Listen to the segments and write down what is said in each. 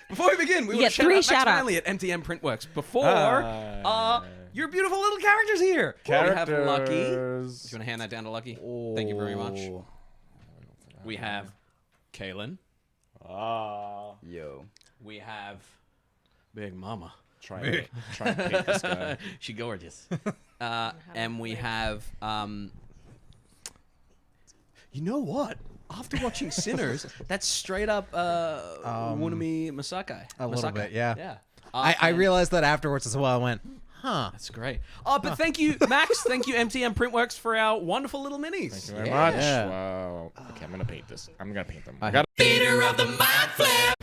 Before we begin, we want to shout out Max Manley at MTM Printworks. Before, your beautiful little characters here. We have Lucky. Do you want to hand that down to Lucky? Oh. Thank you very much. We have Kaelen. Yo. We have Big Mama. Try and paint this guy. She gorgeous. And we have, you know what? After watching Sinners, that's straight up Wunami Masakai. A little bit, yeah. Yeah. I realized that afterwards as well. I went, huh. That's great. Oh, but thank you, Max. Thank you, MTM Printworks, for our wonderful little minis. Thank you very much. Wow. Okay, I'm going to paint this. I'm going to paint them. Theater of the Mind Flayer.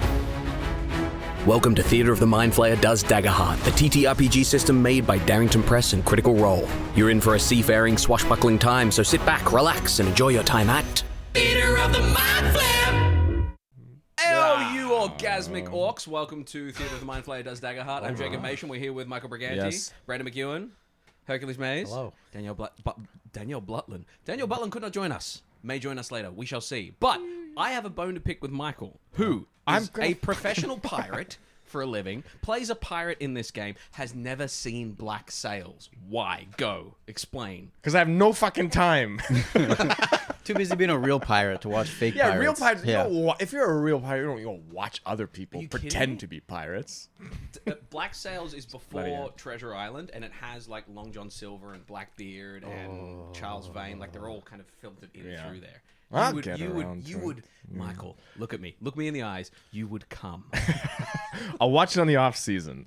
Welcome to Theater of the Mind Flayer Does Daggerheart, the TTRPG system made by Darrington Press and Critical Role. You're in for a seafaring, swashbuckling time, so sit back, relax, and enjoy your time at Theater of the Mind Flayer. Hello, you orgasmic orcs. Welcome to Theater of the Mind Flayer Does Daggerheart. I'm Jacob Machin. We're here with Michael Briganti, Brandon McEwan, Hercules Mayes. Hello. Danielle Butlin. Danielle Butlin could not join us. May join us later. We shall see. But I have a bone to pick with Michael, who is a professional pirate for a living, plays a pirate in this game, has never seen black sails. Why? Go. Explain. Because I have no fucking time. Too busy being a real pirate to watch fake pirates. Yeah, real pirates. Yeah. If you're a real pirate, you don't watch other people pretend to be pirates. Black Sails is before Treasure Island, and it has like Long John Silver and Blackbeard and Charles Vane. Like they're all kind of filtered in through there. You would, Michael, look at me. Look me in the eyes. You would come. I'll watch it on the off season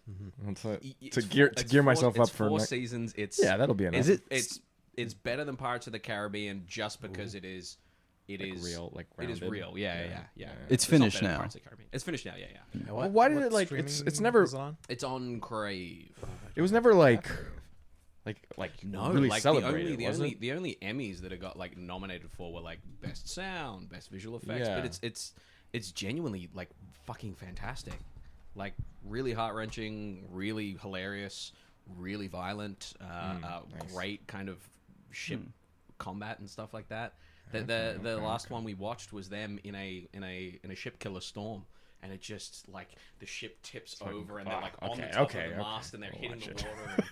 to gear myself up for 4 seasons. That'll be enough. It's better than Pirates of the Caribbean just because it is real, like it is real. Yeah. It's finished now. It's finished now. Yeah. Well, why did it like? It's never. It's on Crave. It was never like no, really like celebrated. The only Emmys that it got like nominated for were like best sound, best visual effects. Yeah. But it's genuinely like fucking fantastic, like really heart wrenching, really hilarious, really violent, great kind of ship combat and stuff like that. The last one we watched was them in a ship killer storm. And it just like the ship tips over and they're like on the top of the mast and they're hitting the water.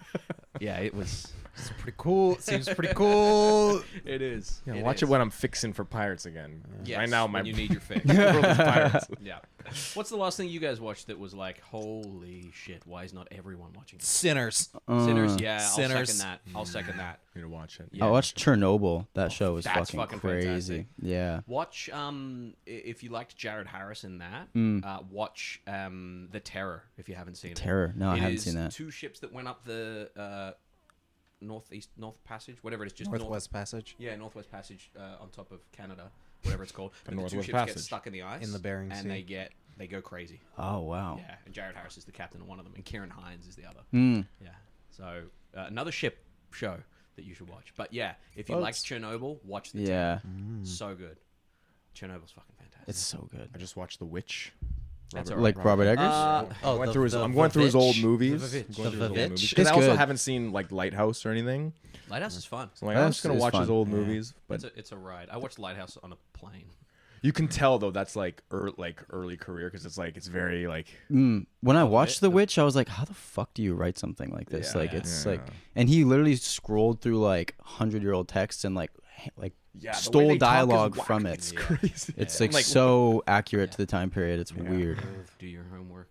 Yeah, it's pretty cool. It seems pretty cool. It is. Yeah, watch it when I'm fixing for pirates again. Yes, right now, when you need your fix. Pirates. Yeah. What's the last thing you guys watched that was like, holy shit? Why is not everyone watching this? Sinners. Sinners. Yeah, Sinners. I'll second that. Need to watch it. Yeah. I watched Chernobyl. That show was fucking crazy. Fantastic. Yeah. Watch if you liked Jared Harris in that. Watch The Terror if you haven't seen it. Terror. No, I haven't seen that. 2 ships that went up the North Passage, whatever it is, just Northwest Passage. Yeah, Northwest Passage on top of Canada, whatever it's called. The and the 2 Northwest ships Passage. get stuck in the ice In the Bering and Sea. they go crazy. Oh wow. Yeah, and Jared Harris is the captain of one of them, and Kieran Hines is the other. Yeah, so another ship show that you should watch. But yeah, if you liked Chernobyl, watch The Terror. So good. Chernobyl's fucking fantastic. It's so good. I just watched The Witch. That's Like Robert Eggers? I'm going through his old movies. Because I also haven't seen like Lighthouse or anything. Lighthouse is fun. So I'm just gonna watch his old movies. But It's a ride. I watched Lighthouse on a plane. you can tell though that's like early career because it's very like. When I watched The Witch, I was like, how the fuck do you write something like this? And he literally scrolled through like 100-year-old texts and like stole dialogue from it. It's crazy. It's like so accurate to the time period. It's weird. Do your homework.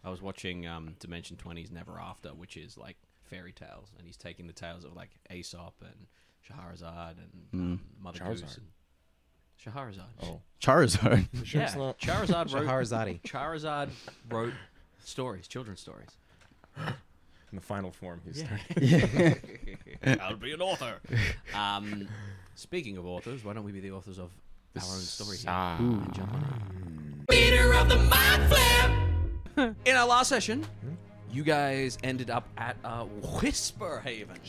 I was watching Dimension 20's Never After, which is like fairy tales, and he's taking the tales of like Aesop and Shahrazad and Mother Goose and Shahrazad. Oh, Charizard. Yeah, Charizard wrote. Shaharazadi. Charizard wrote stories, children's stories. in the final form, he's I'll be an author. Speaking of authors, why don't we be the authors of our own story here? And jump on it. Leader of the Mind Flip. In our last session, you guys ended up at Whisper Haven,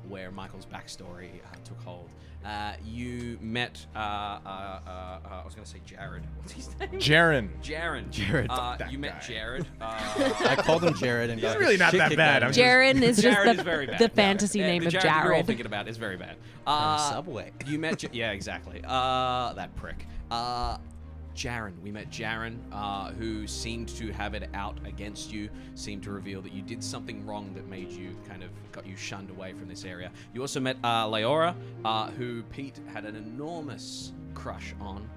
where Michael's backstory took hold. You met, I was going to say Jared. What's his name? Jaren. Jared. You met Jared. I called him Jared, and he's really not that bad. Jaren is just Jared is very bad. the fantasy name of Jared you're all Jared. thinking about is very bad. From Subway. You met, yeah, exactly. That prick. Jaren. We met Jaren, who seemed to have it out against you, seemed to reveal that you did something wrong that made you got you shunned away from this area. You also met Leora, who Pete had an enormous crush on,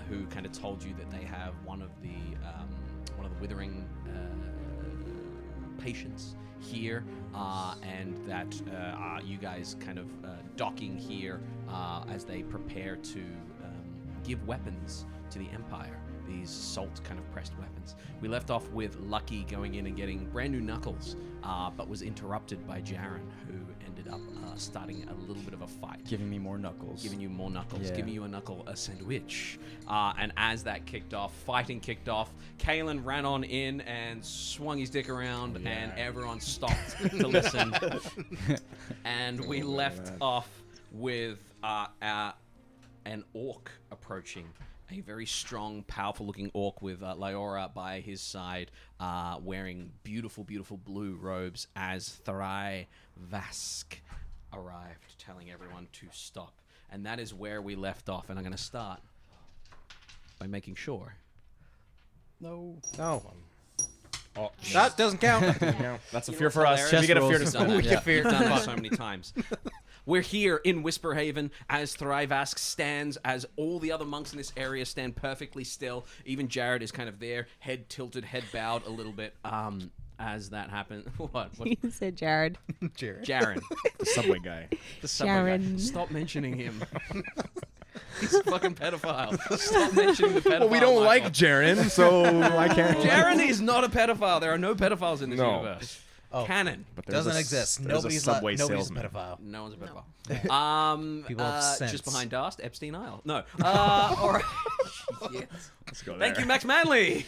who kind of told you that they have one of the withering patients here, and that you guys kind of docking here as they prepare to give weapons to the Empire, these salt kind of pressed weapons. We left off with Lucky going in and getting brand new knuckles, but was interrupted by Jaren, who ended up starting a little bit of a fight. Giving me more knuckles. Giving you more knuckles. Yeah. Giving you a sandwich. And as that kicked off, fighting kicked off, Kaelen ran on in and swung his dick around, and everyone stopped to listen. And we left off with an orc approaching. A very strong, powerful-looking orc with Leora by his side, wearing beautiful, beautiful blue robes as Therai Vask arrived, telling everyone to stop. And that is where we left off. And I'm going to start by making sure. No. Oh, that doesn't count. That's a fear for us. We get a fear to We've done that so many times. We're here in Whisperhaven as Therai Vask stands, as all the other monks in this area stand perfectly still. Even Jared is kind of there, head tilted, head bowed a little bit as that happened. What? You said Jared. Jaren. The subway guy. The subway guy. Stop mentioning him. He's a fucking pedophile. Stop mentioning the pedophile. Well, we don't like Jaren, so I can't. Jaren is not a pedophile. There are no pedophiles in this universe. Canon. But doesn't exist. Nobody's a pedophile. No one's a pedophile. People of sense. Just behind Darst, Epstein Isle. No. All right. Yes. Let's go there. Thank you, Max Manley.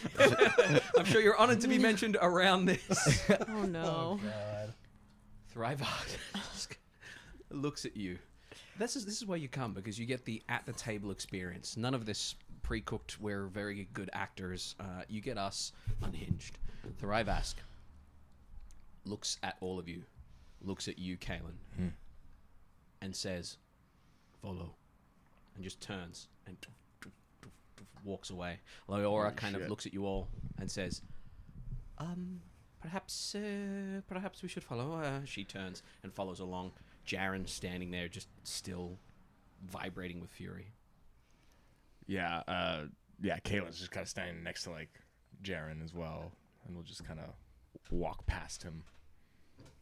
I'm sure you're honored to be mentioned around this. Oh no. God. Therai Vask looks at you. This is where you come, because you get the at the table experience. None of this pre-cooked. We're very good actors. You get us unhinged. Therai Vask looks at all of you, looks at you, Kaelen, and says, "Follow," and just turns and walks away. Leora kind of looks at you all and says, perhaps we should follow." She turns and follows along. Jaren standing there, just still vibrating with fury. Yeah, Kaelen's just kind of standing next to like Jaren as well, and we'll just kind of walk past him,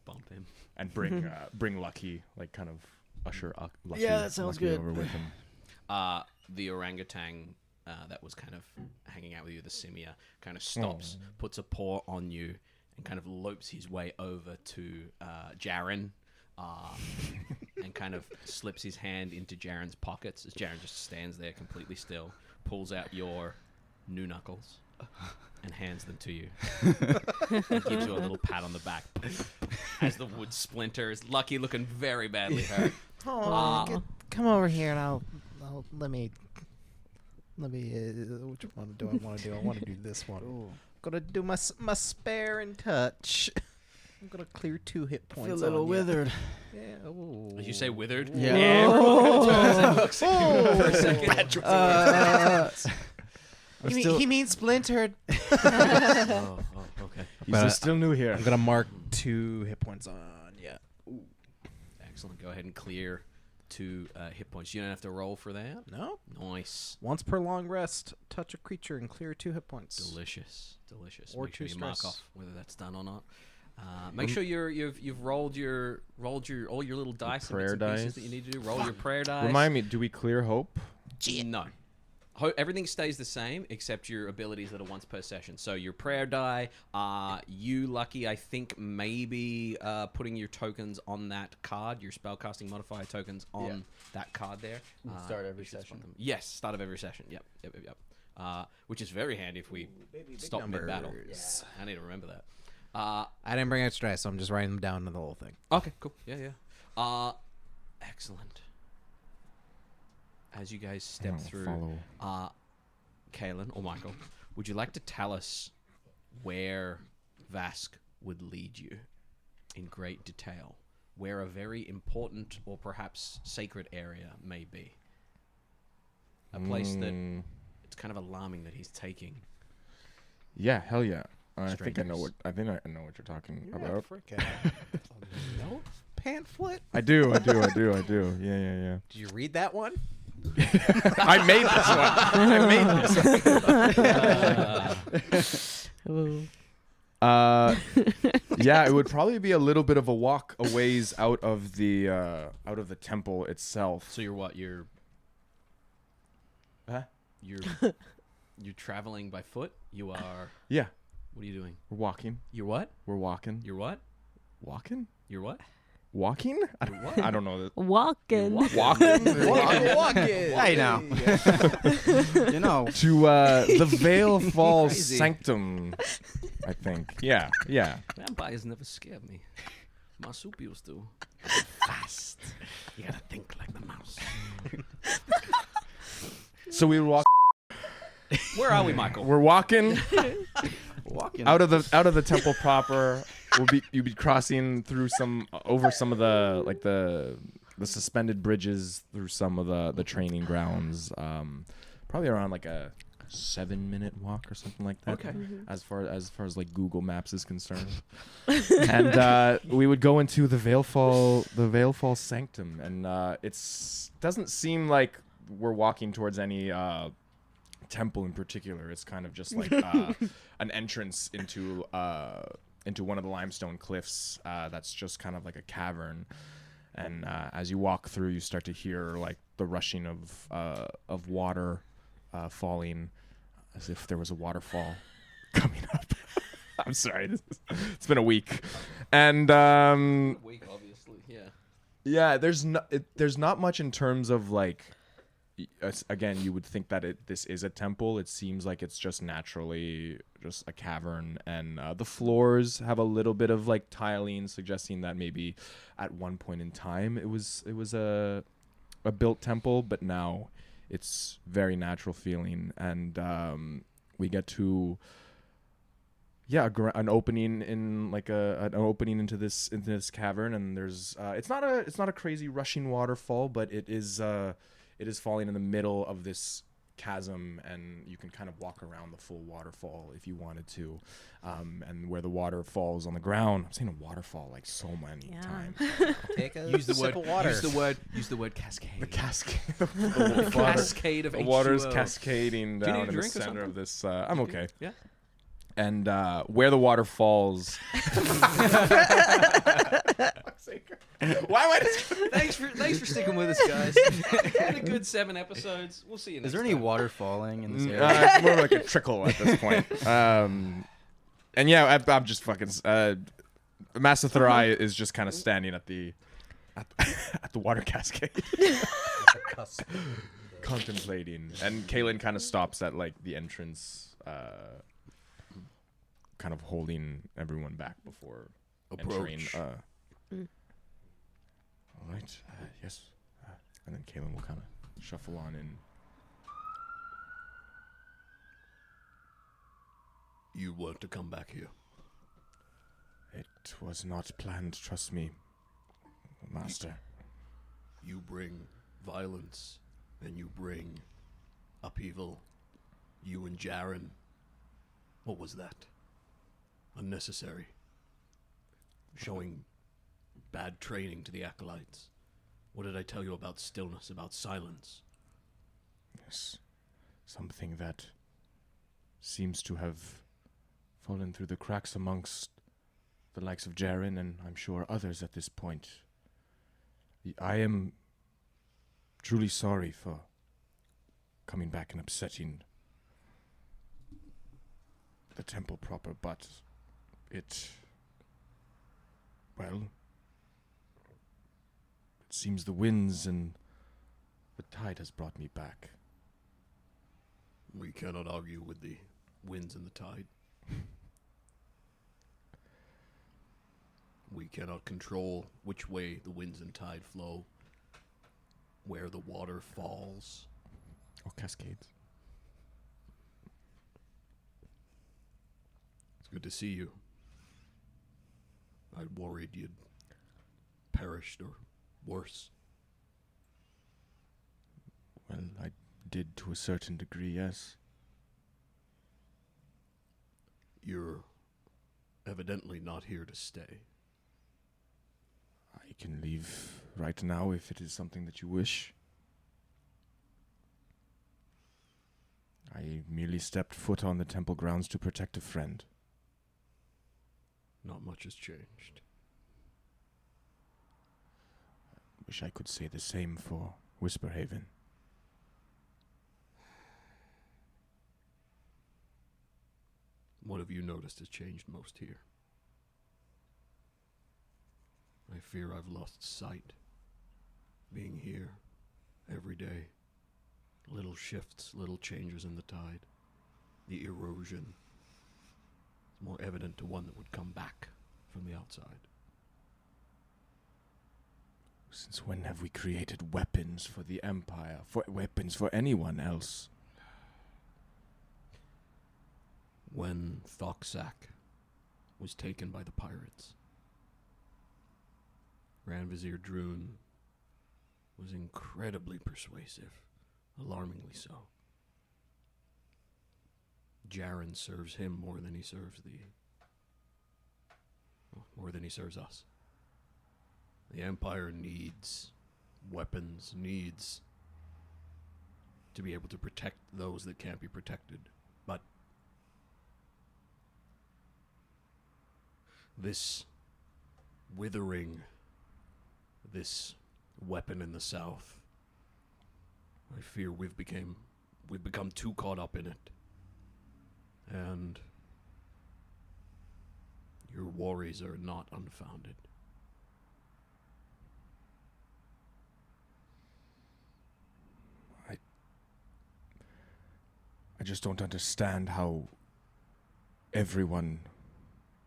bump him, and bring Lucky, like kind of usher Lucky. Yeah, that sounds Lucky good. over with him. The orangutan that was kind of hanging out with you, the simia, kind of stops, puts a paw on you, and kind of lopes his way over to Jaren, and kind of slips his hand into Jaren's pockets as Jaren just stands there completely still, pulls out your new knuckles, and hands them to you. And gives you a little pat on the back as the wood splinters. Lucky looking very badly hurt. Come over here and I'll let me. Which one do I want to do? I want to do this one. I'm gonna do my spare and touch. I'm gonna clear 2 hit points. Feel a little withered. Yeah. Ooh. Did you say withered? Yeah. Everyone turns and looks at you for a second. He means splintered. Oh, okay. He's still new here. I'm gonna mark 2 hit points on. Yeah. Ooh. Excellent. Go ahead and clear 2 hit points. You don't have to roll for that. No. Nice. Once per long rest, touch a creature and clear 2 hit points. Delicious. Or Make sure 2 you mark stress. off whether that's done or not. Make sure you've rolled your all your little dice, prayer and bits and pieces dice. that you need to do. Roll your prayer dice. Remind me, do we clear hope? No. Everything stays the same except your abilities that are once per session. So your prayer die, you, Lucky, I think maybe putting your tokens on that card, your spellcasting modifier tokens on that card there. Start every session. Yes, start of every session. Yep. Which is very handy if we stop mid-battle. Yeah. I need to remember that. I didn't bring extra dice, so I'm just writing them down to the whole thing. Okay, cool. Yeah. Excellent. As you guys step through, Kaelen or Michael, would you like to tell us where Vask would lead you in great detail? Where a very important or perhaps sacred area may be? A place that it's kind of alarming that he's taking. Yeah, hell yeah. I think I know Strangers. what you're talking about. Freaking note pamphlet. I do. Yeah. Did you read that one? I made this one. Yeah, it would probably be a little bit of a walk a ways out of the temple itself. So you're what? You're Huh? you're traveling by foot? You are. Yeah, What are you doing? we're walking. You're what? We're walking. You're what? Walking? You're what? Walking? I don't know. Walking. Walking? Hey now. You know. To the Vale Falls Crazy. Sanctum, I think. Yeah. Vampires never scared me. Marsupials do. Fast. You gotta think like the mouse. So we walk. Where are we, Michael? We're walking Walking. out of the temple proper. You'll be crossing through over some of the suspended bridges through some of the training grounds. Probably around like a 7-minute walk or something like that. Okay. As far as like Google Maps is concerned. And we would go into the Vale Fall Sanctum, and doesn't seem like we're walking towards any temple in particular. It's kind of just like an entrance into one of the limestone cliffs that's just kind of like a cavern. And as you walk through, you start to hear like the rushing of water falling, as if there was a waterfall coming up. I'm sorry, it's been a week, and Weak, obviously. yeah, there's not much in terms of like. Again, you would think that this is a temple. It seems like it's just naturally just a cavern, and the floors have a little bit of like tiling, suggesting that maybe at one point in time it was a built temple, but now it's very natural feeling. And we get to an opening in like an opening into this cavern, and there's it's not a crazy rushing waterfall, but it is falling in the middle of this chasm, and you can kind of walk around the full waterfall if you wanted to. And where the water falls on the ground, I'm saying a waterfall like so many times. Take a Use the sip word. of water. Use the word cascade. The cascade. The cascade of The water's H2O. cascading Do you need down a in the drink or center something? of this. I'm okay. Yeah. And where the water falls. Why would Thanks for sticking with us, guys. Had a good 7 episodes. We'll see you next Is there any time. water falling in this area? it's more like a trickle at this point. And yeah, I'm just fucking. Master Therai is just kind of standing at the water cascade, contemplating. And Kaelen kind of stops at like the entrance, kind of holding everyone back before entering. All right. Yes. And then Kaelen will kind of shuffle on in. You weren't to come back here. It was not planned, trust me, Master. You bring violence, and you bring upheaval. You and Jaren. What was that? Unnecessary. Showing bad training to the acolytes. What did I tell you about stillness, about silence? Yes. Something that seems to have fallen through the cracks amongst the likes of Jaren, and I'm sure others at this point. I am truly sorry for coming back and upsetting the temple proper, but it seems the winds and the tide has brought me back. We cannot argue with the winds and the tide. We cannot control which way the winds and tide flow, where the water falls. Or cascades. It's good to see you. I worried you'd perished or worse. Well, I did to a certain degree, yes. You're evidently not here to stay. I can leave right now if it is something that you wish. I merely stepped foot on the temple grounds to protect a friend. Not much has changed. Wish I could say the same for Whisperhaven. What have you noticed has changed most here? I fear I've lost sight. Being here every day. Little shifts, little changes in the tide. The erosion. It's more evident to one that would come back from the outside. Since when have we created weapons for the Empire? For weapons for anyone else? When Thoxak was taken by the pirates, Grand Vizier Droon was incredibly persuasive, alarmingly so. Jaren serves him more than he serves more than he serves us. The Empire needs weapons, needs to be able to protect those that can't be protected. But this withering, this weapon in the south, I fear we've become too caught up in it. And your worries are not unfounded. I just don't understand how everyone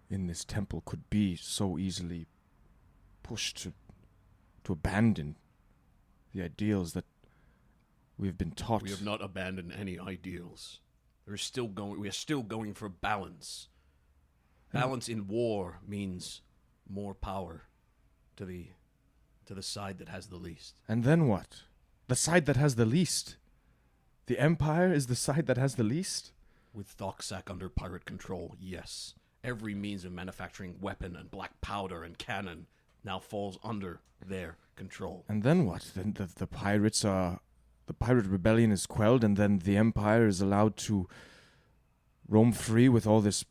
in this temple could be so easily pushed to abandon the ideals that we've been taught. We have not abandoned any ideals. We are still going for balance. Balance in war means more power to the side that has the least. And then what? The side that has the least? The Empire is the side that has the least? With Thoxak under pirate control, yes. Every means of manufacturing weapon and black powder and cannon now falls under their control. And then what? Then the pirates are... The pirate rebellion is quelled, and then the Empire is allowed to roam free with all this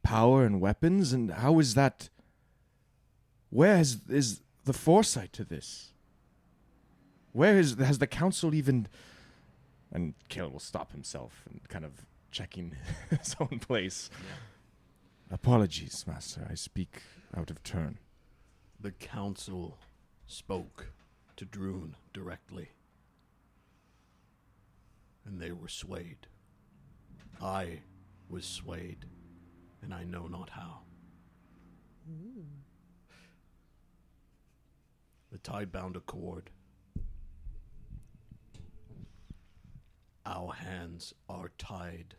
power and weapons? And how is that... Where is the foresight to this? Has the council even... And Kaelen will stop himself and kind of checking his own place. Yeah. Apologies, Master. I speak out of turn. The council spoke to Droon directly. And they were swayed. I was swayed, and I know not how. The tide bound a cord. Our hands are tied,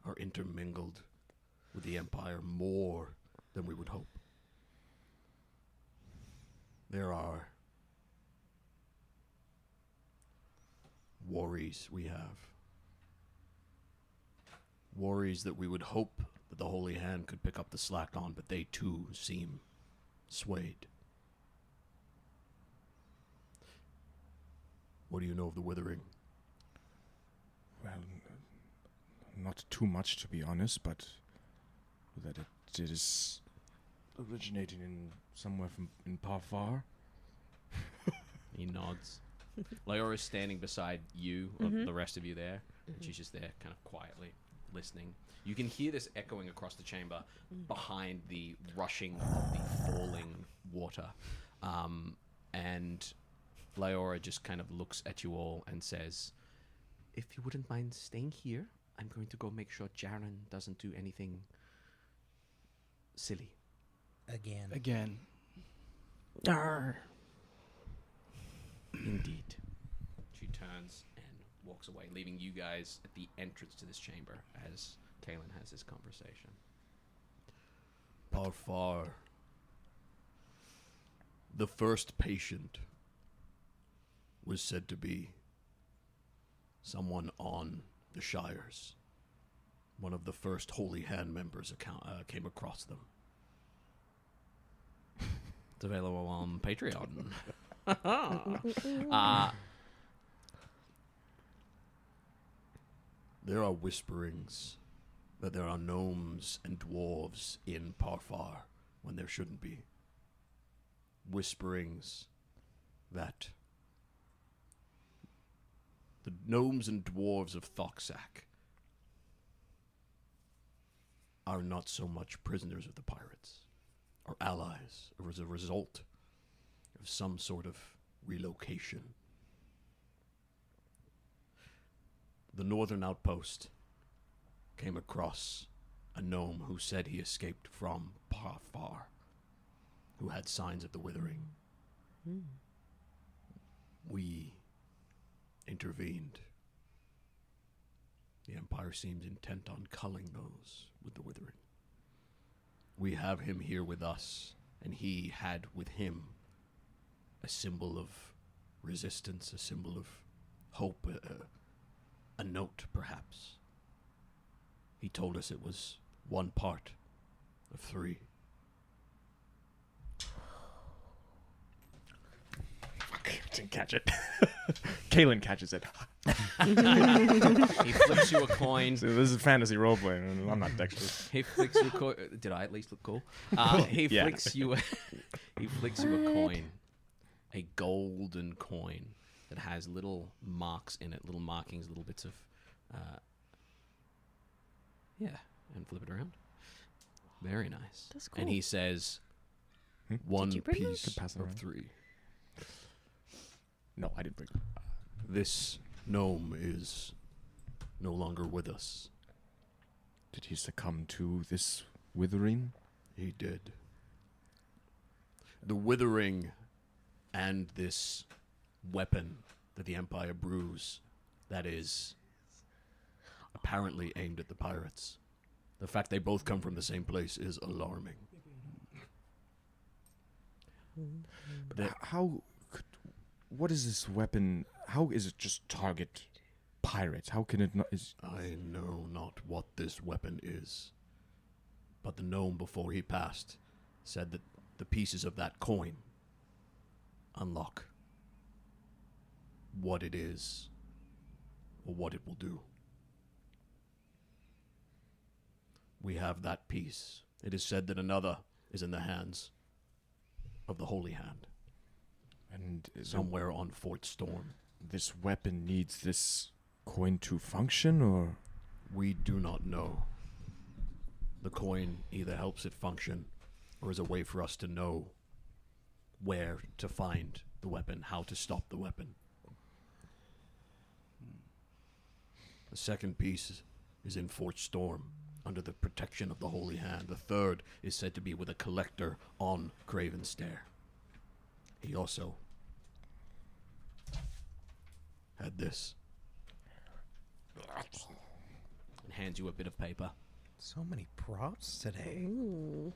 are intermingled with the Empire more than we would hope. There are worries we have. Worries that we would hope that the Holy Hand could pick up the slack on, but they too seem swayed. What do you know of the Withering? Well, not too much, to be honest, but that it is originating in somewhere in Parfar. He nods. Flayer is standing beside you, or the rest of you there, and she's just there, kind of quietly listening. You can hear this echoing across the chamber behind the rushing of the falling water, and Flayer just kind of looks at you all and says, "If you wouldn't mind staying here, I'm going to go make sure Jaren doesn't do anything silly." Again. Arr. Indeed. She turns and walks away, leaving you guys at the entrance to this chamber as Kaelen has this conversation. Parfar. The first patient was said to be someone on the Shires. One of the first Holy Hand members came across them. It's available on Patreon. There are whisperings that there are gnomes and dwarves in Parfar when there shouldn't be. Whisperings that the gnomes and dwarves of Thoxak are not so much prisoners of the pirates, or allies, or as a result of some sort of relocation. The northern outpost came across a gnome who said he escaped from Parfar, who had signs of the withering. We intervened. The Empire seems intent on culling those with the withering. We have him here with us, and he had with him a symbol of resistance, a symbol of hope, a note, perhaps. He told us it was one part of 3. Didn't catch it. Kaelen catches it. He flicks you a coin. So this is fantasy roleplay. I'm not dexterous. He flicks you a coin. Did I at least look cool? He Yeah. flicks you a coin, a golden coin that has little marks in it, little markings, little bits of, and flip it around. Very nice. That's cool. And he says, Hmm? one you bring piece Could pass it of around. 3. No, I didn't bring. This gnome is no longer with us. Did he succumb to this withering? He did. The withering and this weapon that the Empire brews that is apparently aimed at the pirates. The fact they both come from the same place is alarming. But how could... What is this weapon? How is it just target pirates? How can it not... I know not what this weapon is, but the gnome before he passed said that the pieces of that coin unlock what it is or what it will do. We have that piece. It is said that another is in the hands of the Holy Hand, And somewhere on Fort Storm. this weapon needs this coin to function, or... We do not know. The coin either helps it function or is a way for us to know where to find the weapon, how to stop the weapon. The second piece is in Fort Storm, under the protection of the Holy Hand. The third is said to be with a collector on Craven Stair. He also had this. And hands you a bit of paper. So many props today. Ooh.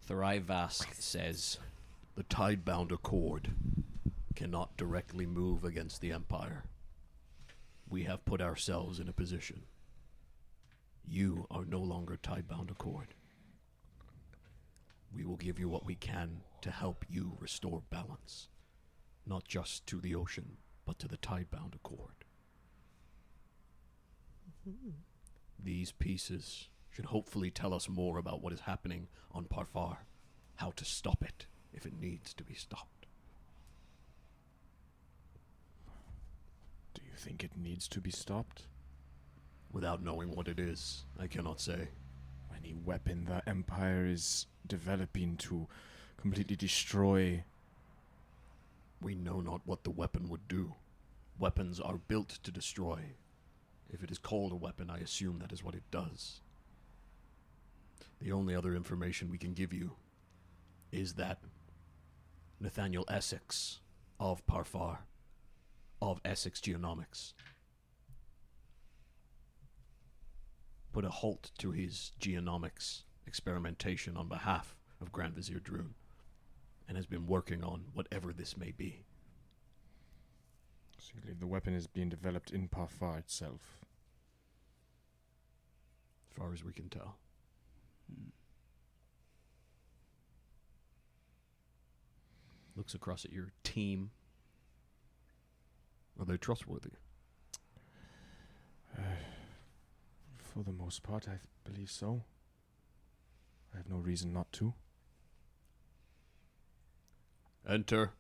Therai Vask says, the tide-bound accord cannot directly move against the Empire. We have put ourselves in a position. You are no longer tide-bound accord. We will give you what we can to help you restore balance, not just to the ocean, but to the tide-bound accord. These pieces should hopefully tell us more about what is happening on Parfar, how to stop it if it needs to be stopped. Do you think it needs to be stopped? Without knowing what it is, I cannot say. Any weapon the Empire is developing to completely destroy... We know not what the weapon would do. Weapons are built to destroy. If it is called a weapon, I assume that is what it does. The only other information we can give you is that Nathaniel Essex of Parfar, of Essex Geonomics, put a halt to his geonomics experimentation on behalf of Grand Vizier Droon, and has been working on whatever this may be. So you believe the weapon is being developed in Parfar itself? far as we can tell. Looks across at your team. Are they trustworthy? For the most part, I believe so. I have no reason not to. Enter.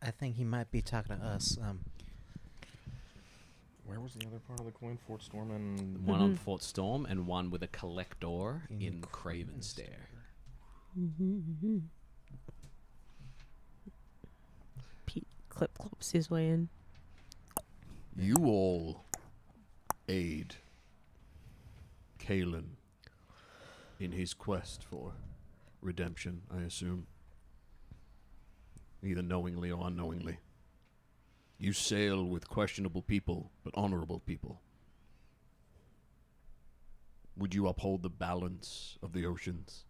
I think he might be talking to us. Where was the other part of the coin? Fort Storm and... One on Fort Storm and one with a collector in Craven Stare. Pete clips his way in. You all aid Kaelen in his quest for redemption, I assume. Either knowingly or unknowingly. You sail with questionable people, but honorable people. Would you uphold the balance of the oceans?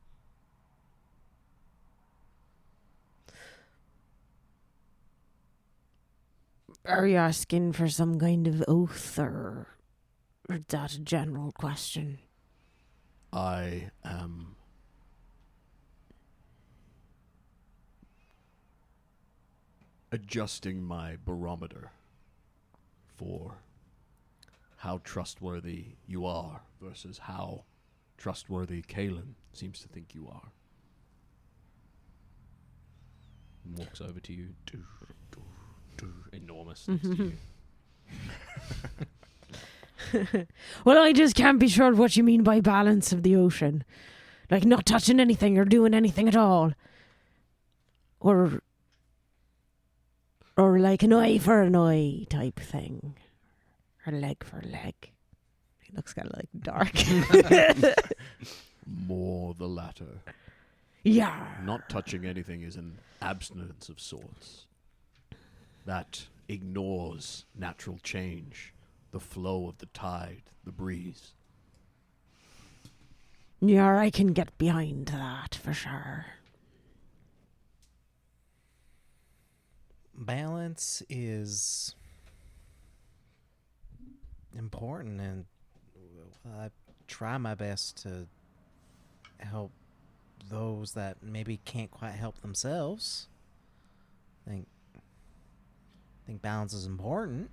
Are you asking for some kind of oath, or is that a general question? I am adjusting my barometer for how trustworthy you are versus how trustworthy Kaelen seems to think you are. And walks over to you. Enormous next to you. Well, I just can't be sure what you mean by balance of the ocean. Like not touching anything or doing anything at all. Or like an eye for an eye type thing. Or leg for a leg. It looks kind of like dark. More the latter. Yeah. Not touching anything is an abstinence of sorts. That ignores natural change, the flow of the tide, the breeze. Yeah, I can get behind that for sure. Balance is important, and I try my best to help those that maybe can't quite help themselves. I think balance is important.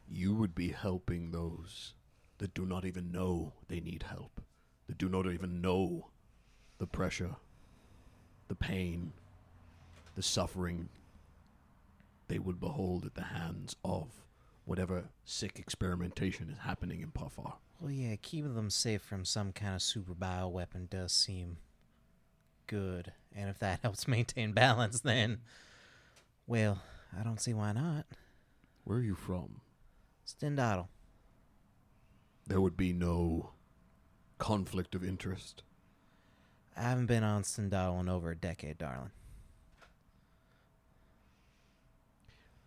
You would be helping those that do not even know they need help, that do not even know the pressure, the pain, the suffering they would behold at the hands of whatever sick experimentation is happening in Parfar. Well, yeah, keeping them safe from some kind of super bioweapon does seem good. And if that helps maintain balance, then, well, I don't see why not. Where are you from? Stendottle. There would be no conflict of interest. I haven't been on Stendottle in over a decade, darling.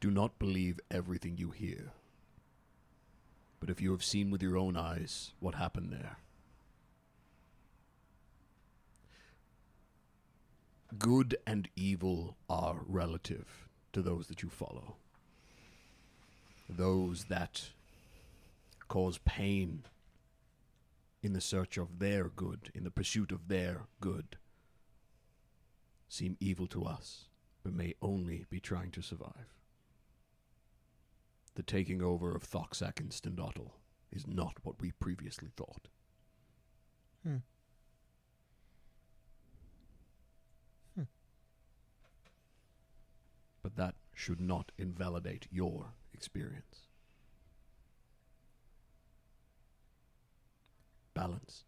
Do not believe everything you hear. But if you have seen with your own eyes what happened there, good and evil are relative to those that you follow. Those that cause pain in the search of their good, in the pursuit of their good, seem evil to us, but may only be trying to survive. The taking over of Thoxac and Stendottle is not what we previously thought. But that should not invalidate your experience. Balance.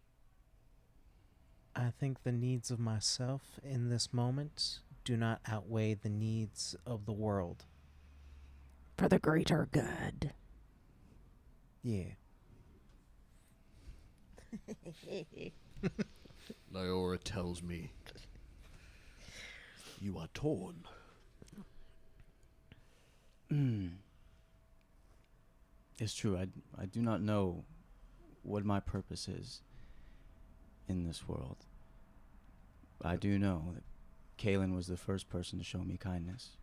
I think the needs of myself in this moment do not outweigh the needs of the world. For the greater good. Yeah. Lyora tells me you are torn. It's true. I do not know what my purpose is in this world. I do know that Kaelen was the first person to show me kindness.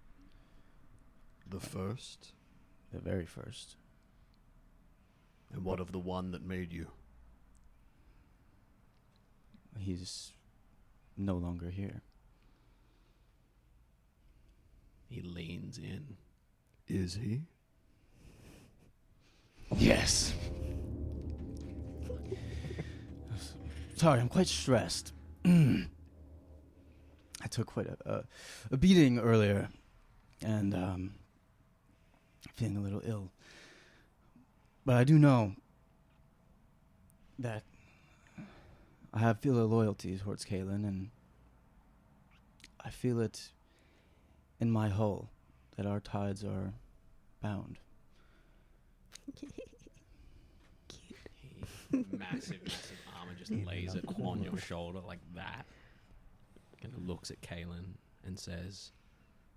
The first? The very first. And what of the one that made you? He's no longer here. He leans in. Is he? Yes. Sorry, I'm quite stressed. I took quite a beating earlier, and feeling a little ill. But I do know that I feel a loyalty towards Kaelen, and I feel it in my hull that our tides are bound. Massive arm and just lays it on your shoulder like that. And looks at Kaelen and says,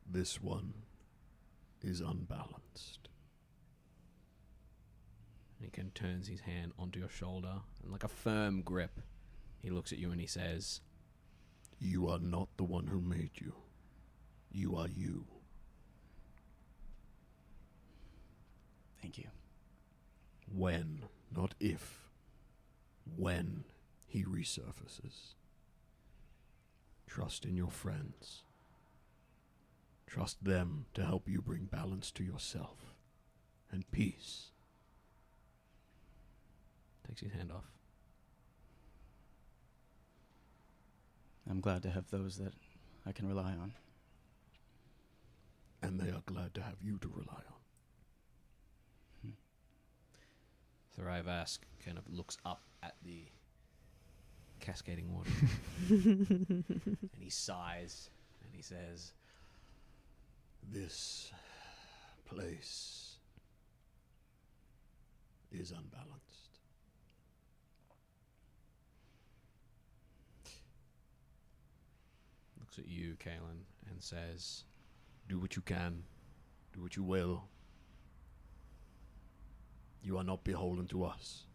"This one is unbalanced." And he kind of turns his hand onto your shoulder, and like a firm grip, he looks at you and he says, "You are not the one who made you. You are you." Thank you. When, not if, when he resurfaces. Trust in your friends. Trust them to help you bring balance to yourself and peace. Takes his hand off. I'm glad to have those that I can rely on. And they are glad to have you to rely on. Therai Vask kind of looks up at the cascading water. And he sighs and he says, "This place is unbalanced." Looks at you, Kaelen, and says, "Do what you can. Do what you will. You are not beholden to us.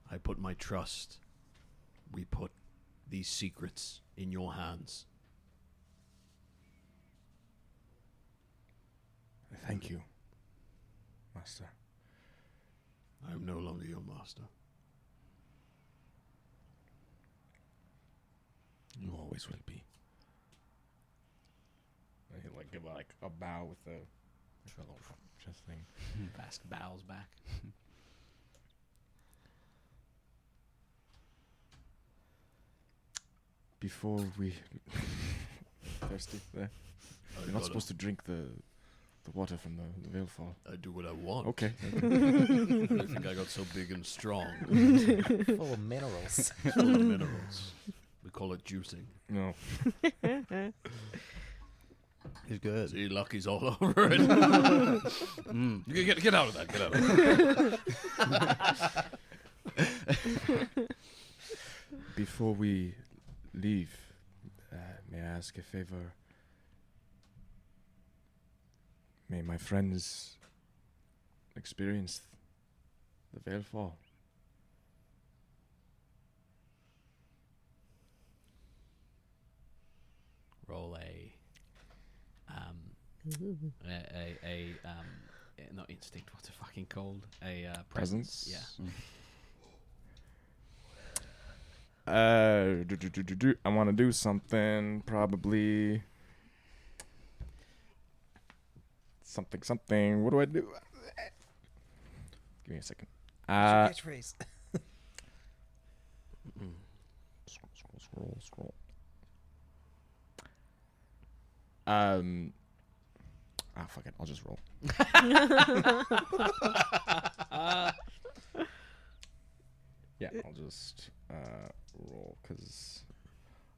I put my trust. We put these secrets in your hands." Thank you, Master. I am no longer your master. You always will be. I like give like a bow with the chest thing. Vask bows back. Before we thirsty there. You're not supposed to drink the water from the Veilfall. I do what I want. Okay. I think I got so big and strong. Full of minerals. Full of minerals. We call it juicing. No. He's good. See, Lucky's all over it. Get out of that. Get out of that. Before we leave, may I ask a favor? May my friends experience the Veilfall? Roll not instinct. What's it fucking called? A presence. Yeah. I want to do something. Probably something. What do I do? Give me a second. Catchphrase. Scroll. Fuck it. I'll just roll. Yeah, I'll just roll because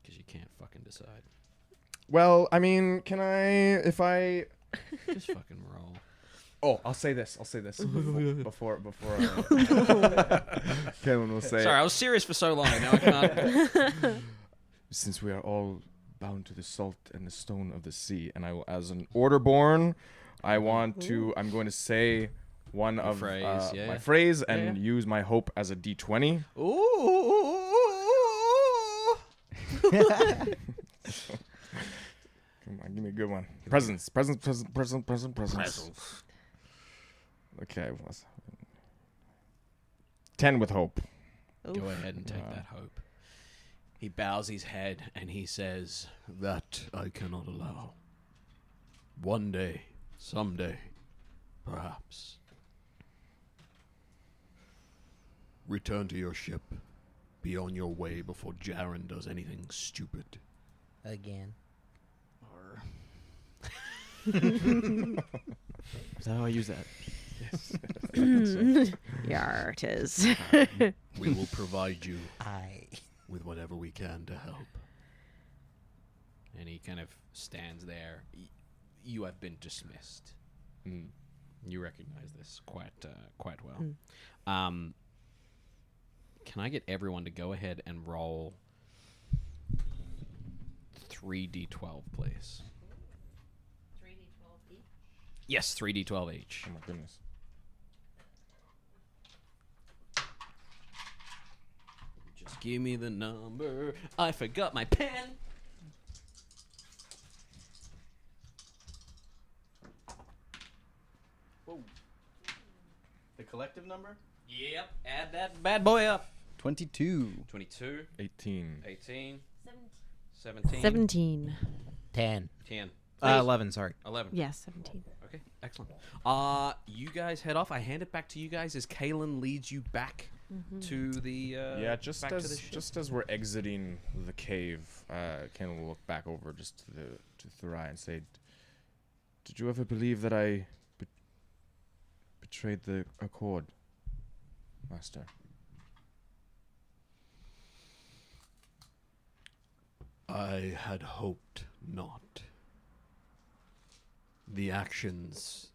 you can't fucking decide. Well, I mean, can I? If I Just fucking roll. Oh, I'll say this before Kaelen will say. Sorry, I was serious for so long. Now I can't. Since we are all bound to the salt and the stone of the sea, and I will, as an orderborn, I'm going to say one of my phrase and use my hope as a D20. Ooh. Come on, give me a good one. Presence. Okay. 10 with hope. Go ahead and take that hope. He bows his head and he says, "That I cannot allow. One day, someday, perhaps. Return to your ship. Be on your way before Jaren does anything stupid." Again. Is that how I use that? Yar, it is. We will provide you I. with whatever we can to help. And he kind of stands there. You have been dismissed. Mm. You recognize this quite well. Can I get everyone to go ahead and roll 3d12, please? 3d12 each? Yes, 3d12 each. Oh my goodness. Just give me the number. I forgot my pen. Whoa. The collective number? Yep, add that bad boy up. 22. 22, 18. 18, 17, 17. 10. 10, 11, sorry. 11. Yes, 17. Okay, excellent. You guys head off. I hand it back to you guys as Kaelen leads you back to the Just back to the ship. as we're exiting the cave, Ken will look back over just to Therai and say, "Did you ever believe that I betrayed the Accord, Master?" I had hoped not. The actions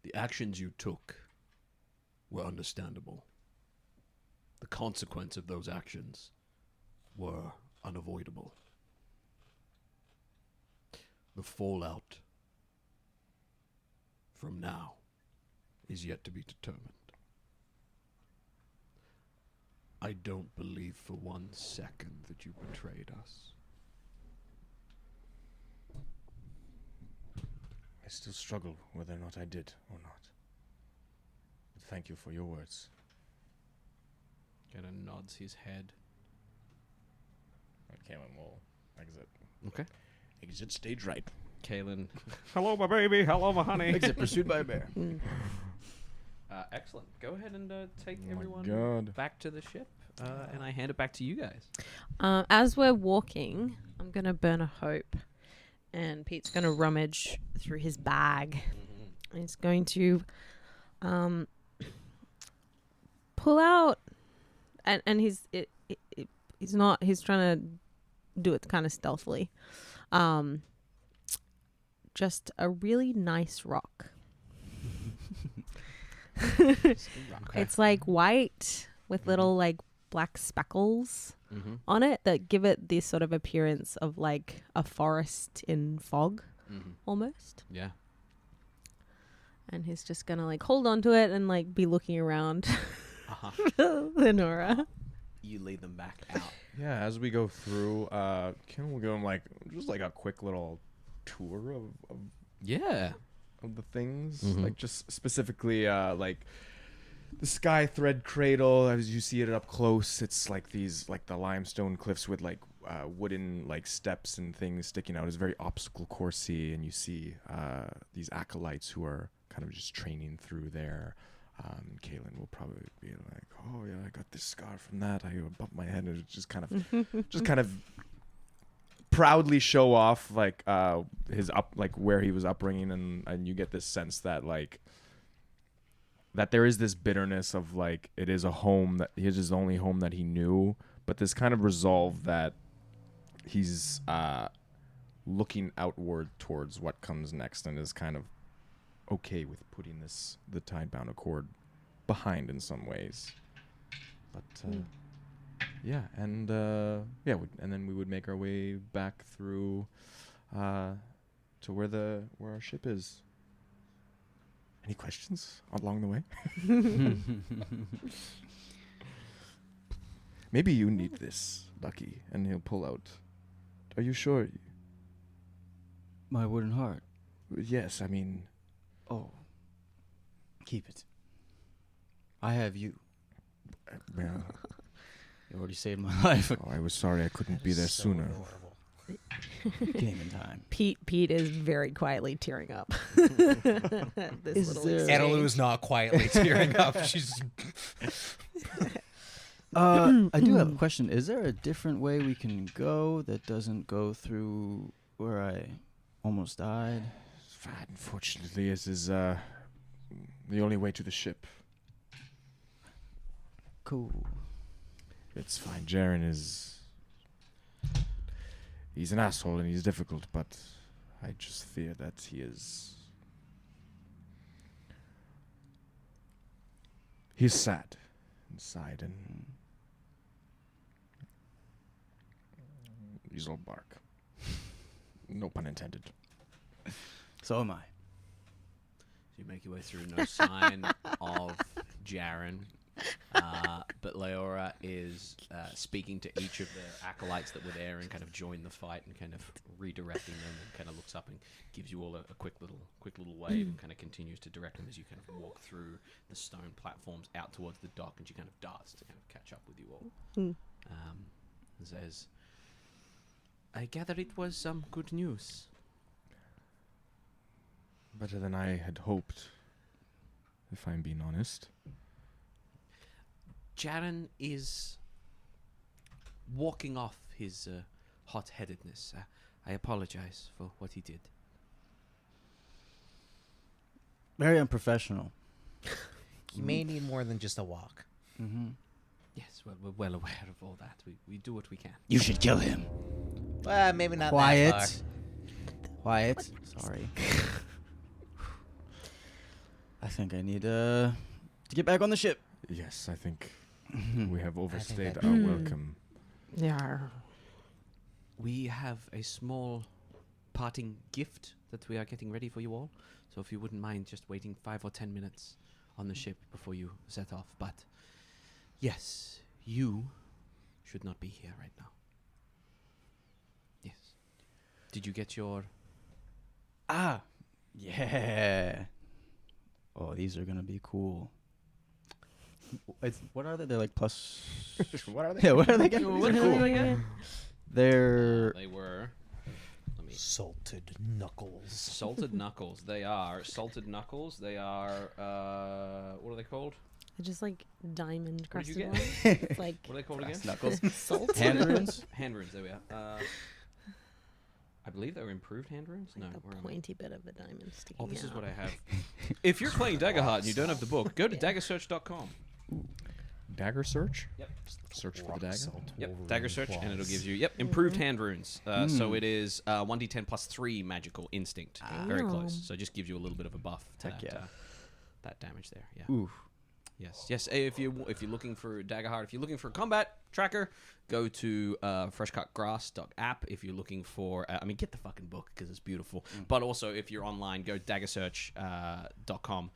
you took were understandable. The consequence of those actions were unavoidable. The fallout from now is yet to be determined. I don't believe for 1 second that you betrayed us. I still struggle whether or not I did or not. But thank you for your words. Kinda nods his head. Kaelen will exit. Okay. Exit stage right. Kaelen. Hello, my baby. Hello, my honey. Exit pursued by a bear. Excellent. Go ahead and take Oh my everyone God. back to the ship, and I hand it back to you guys. As we're walking, I'm going to burn a hope. And Pete's going to rummage through his bag. And he's going to pull out... And he's trying to do it kind of stealthily. Just a really nice rock. It's like white with little like black speckles on it that give it this sort of appearance of like a forest in fog almost. Yeah. And he's just gonna like hold on to it and like be looking around the Nora. You lead them back out. Yeah, as we go through, Ken will give him like just like a quick little tour of Yeah. the things, like just specifically like the sky thread cradle. As you see it up close, it's like these like the limestone cliffs with like wooden like steps and things sticking out. It's very obstacle coursey, and you see these acolytes who are kind of just training through there. Kaelen will probably be like, "Oh yeah, I got this scar from that. I bumped my head," and just kind of proudly show off like his where he was upbringing, and you get this sense that like that there is this bitterness of like it is a home that his is the only home that he knew, but this kind of resolve that he's looking outward towards what comes next and is kind of okay with putting the Tidebound Accord behind in some ways. But yeah, and then we would make our way back through to where our ship is. Any questions along the way? Maybe you need this, Bucky. And he'll pull out. Are you sure? My wooden heart. Yes, I mean, Oh, Keep it. I have you. Yeah. You already saved my life. Oh, I was sorry I couldn't be there sooner. Came in time. Pete is very quietly tearing up. This little exchange. Annaloo's not quietly tearing up. She's I do have a question. Is there a different way we can go that doesn't go through where I almost died? Unfortunately, this is the only way to the ship. Cool. It's fine. Jaren is... He's an asshole and he's difficult, but I just fear that he is... He's sad inside and... He's all bark. No pun intended. So am I. So you make your way through, no sign of Jaren. But Leora is speaking to each of the acolytes that were there and kind of joined the fight and kind of redirecting them, and kind of looks up and gives you all a quick little wave and kind of continues to direct them as you kind of walk through the stone platforms out towards the dock, and she kind of darts to kind of catch up with you all. And says, "I gather it was some good news." Better than I had hoped, if I'm being honest. Jaren is walking off his hot-headedness. I apologize for what he did. Very unprofessional. You may need more than just a walk. Mm-hmm. Yes, we're well aware of all that. We do what we can. You should kill him. Well, maybe not Quiet. that far. Quiet. Sorry. I think I need to get back on the ship. Yes, I think we have overstayed that- our welcome. Yeah. We have a small parting gift that we are getting ready for you all. So if you wouldn't mind just waiting 5 or 10 minutes on the ship before you set off. But yes, you should not be here right now. Yes. Did you get your... Ah, yeah. Oh, these are gonna be cool. What are they? They're like plus. What are they? Yeah, what are they again? What They're cool. cool. They're They were... Let me... Salted knuckles. Salted knuckles. They are salted knuckles. They are... what are they called? Just like diamond What did you crusted get? ones. It's like What are they called again? knuckles. salt. Hand runes. Hand runes. There we are. I believe they were improved hand runes. No, Like where the am I? pointy bit of a diamond sticking Oh, this is out. what I have. If you're playing Daggerheart and you don't have the book, go to daggersearch.com. Dagger search? Yep. Search for the dagger? Yep, Dagger Search, and it'll give you improved hand runes. So it is 1d10 plus 3 magical instinct. Very close. So it just gives you a little bit of a buff to Heck that, yeah. that damage there. Yeah. Oof. Yes. If you're looking for Daggerheart, if you're looking for a combat tracker, go to freshcutgrass.app. If you're looking for, get the fucking book because it's beautiful. But also, if you're online, go daggersearch.com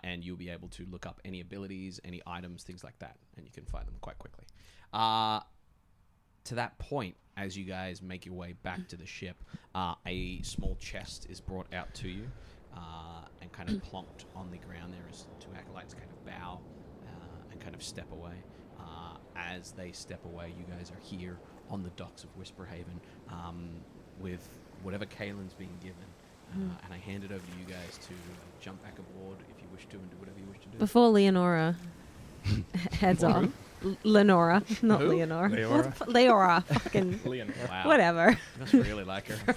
and you'll be able to look up any abilities, any items, things like that, and you can find them quite quickly. To that point, as you guys make your way back to the ship, a small chest is brought out to you. And kind of plonked on the ground there as 2 acolytes kind of bow and kind of step away. As they step away, you guys are here on the docks of Whisperhaven with whatever Kaelen's being given. And I hand it over to you guys to jump back aboard if you wish to and do whatever you wish to do. Before Leonora heads off. Lenora, not Who? Leonora. Leora? Leora, fucking Wow. whatever. You must really like her.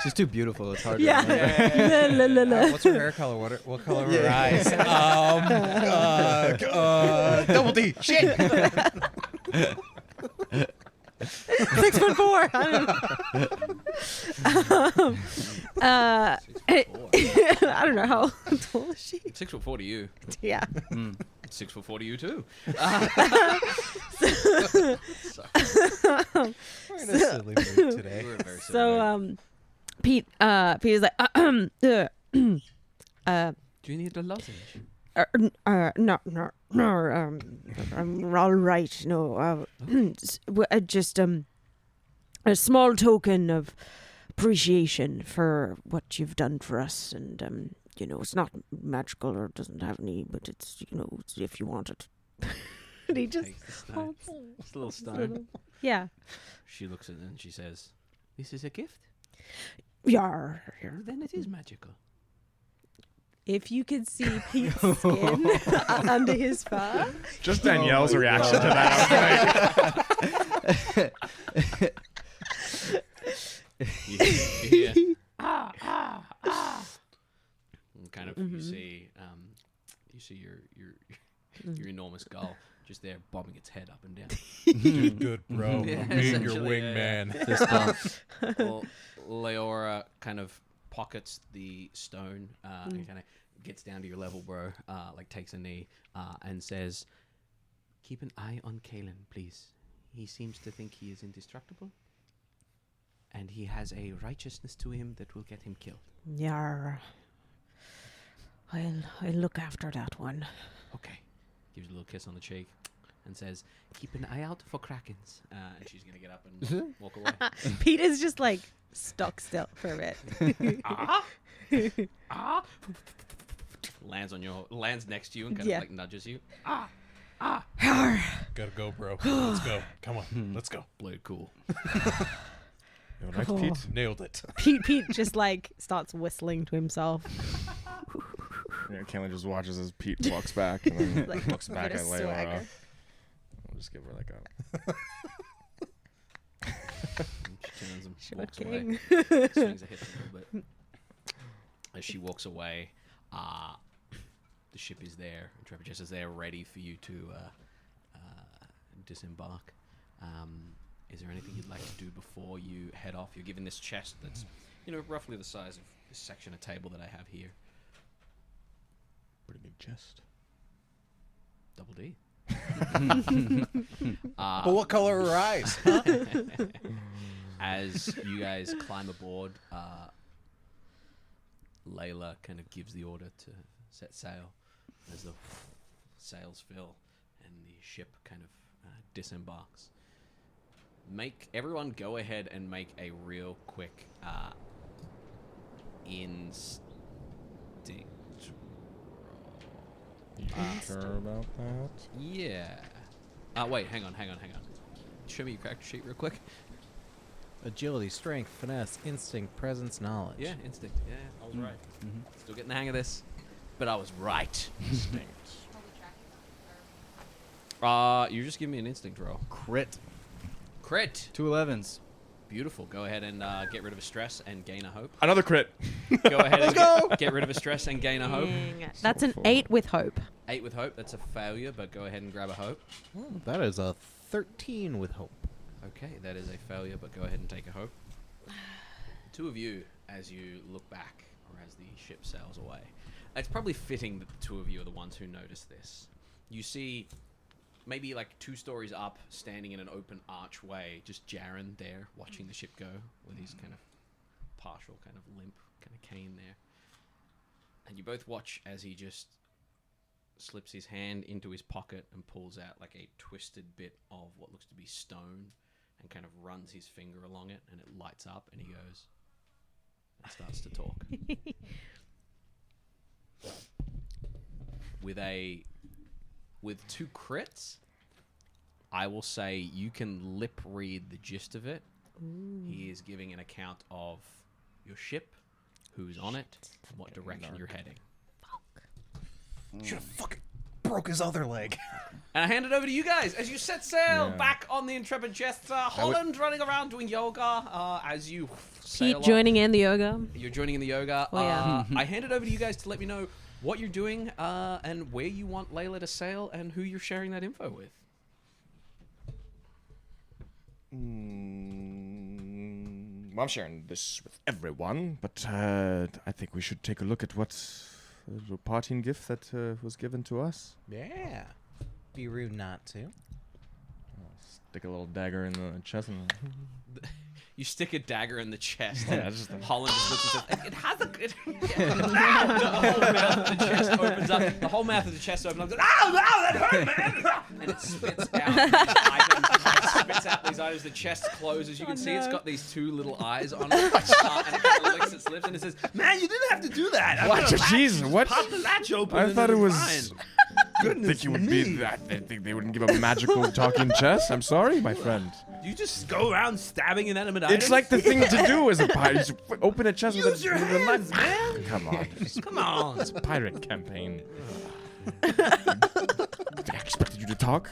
She's too beautiful. It's hard to Yeah. remember. La, la, la, la. What's her hair color? What color are her eyes? Double D. Shit. 6'4". I don't know how tall is she. 6'4" to you. Yeah. 6'4" to you too. We're in a silly mood today. We're very So Pete is like do you need a lozenge? no, I'm all right. No, just a small token of appreciation for what you've done for us, and it's not magical or doesn't have any, but it's, it's if you want it. And he just Takes the stone. It's a little stone. Yeah. She looks at it and she says, "This is a gift? Yar. Then it is magical." If you could see Pete's skin under his fur. Just Danielle's reaction to that. You hear, and kind of you see your enormous gull just there bobbing its head up and down. Good, bro. Yeah, Me and your essentially, wingman. Well, Leora kind of pockets the stone and kind of gets down to your level, bro. Like takes a knee and says, "Keep an eye on Kaelen, please. He seems to think he is indestructible, and he has a righteousness to him that will get him killed." Yar. I'll look after that one. Okay. Gives you a little kiss on the cheek and says, "Keep an eye out for krakens." And she's going to get up and walk away. Peter's just like stuck still for a bit. Lands next to you and kind of like nudges you. Gotta go, bro. Let's go. Come on. Let's go. Blade cool. You all right, Pete? Nailed it. Pete just like starts whistling to himself. Yeah, Kaelen just watches as Pete walks back and then Like, looks back bit at of Leora. swagger. We'll just give her like a... She turns and walks away. Shocking. Swings her hips a little bit. As she walks away, the ship is there. Trevor Jess is there ready for you to disembark. Is there anything you'd like to do before you head off? You're given this chest that's, roughly the size of this section of table that I have here. Pretty big chest. Double D. But what color are her eyes? As you guys climb aboard, Layla kind of gives the order to set sail as the sails fill and the ship kind of disembarks. Everyone go ahead and make a real quick instinct roll. You sure about that? Yeah. Wait, hang on. Show me your character sheet real quick. Agility, strength, finesse, instinct, presence, knowledge. Yeah, instinct. Yeah, I was right. Still getting the hang of this, but I was right. Instinct. You just give me an instinct roll. Crit. 2 11s. Beautiful. Go ahead and get rid of a stress and gain a hope. Another crit. Go ahead and get rid of a stress and gain a hope. That's an 8 with hope. 8 with hope. That's a failure, but go ahead and grab a hope. That is a 13 with hope. Okay, that is a failure, but go ahead and take a hope. Two of you, as you look back, or as the ship sails away, it's probably fitting that the two of you are the ones who notice this. You see, maybe like 2 stories up, standing in an open archway, just Jaren there, watching the ship go, with his kind of partial kind of limp, kind of cane there. And you both watch as he just slips his hand into his pocket and pulls out like a twisted bit of what looks to be stone and kind of runs his finger along it, and it lights up, and he goes and starts to talk. With 2 crits, I will say you can lip read the gist of it. He is giving an account of your ship, who's on it, and what direction you're heading. Should have fucking broke his other leg. And I hand it over to you guys as you set sail back on the Intrepid Jester. Holland running around doing yoga as you sail Pete joining in the yoga. You're joining in the yoga. Oh, yeah. I hand it over to you guys to let me know what you're doing and where you want Layla to sail and who you're sharing that info with. Well, I'm sharing this with everyone, but I think we should take a look at what the parting gift that was given to us. Yeah. Be rude not to. Stick a little dagger in the chest and... You stick a dagger in the chest. Yeah, just Holland just looks and says, "It has a good." The whole mouth of the chest opens up. The whole mouth of the chest opens up. Goes, ow, that hurt, man! And it spits out these items. It spits out these items. The chest closes. You can see it's got these two little eyes on it. And it kind of licks its lips and it says, "Man, you didn't have to do that. What? Jesus, what? Pop the latch open. I thought it was. Fine." Goodness think you would be that. I think they wouldn't give a magical talking chest. I'm sorry, my friend. You just go around stabbing inanimate items? It's like the thing to do as a pirate. You just open a chest Use your hands, man. Come on. Come on. It's a pirate campaign. I expected you to talk.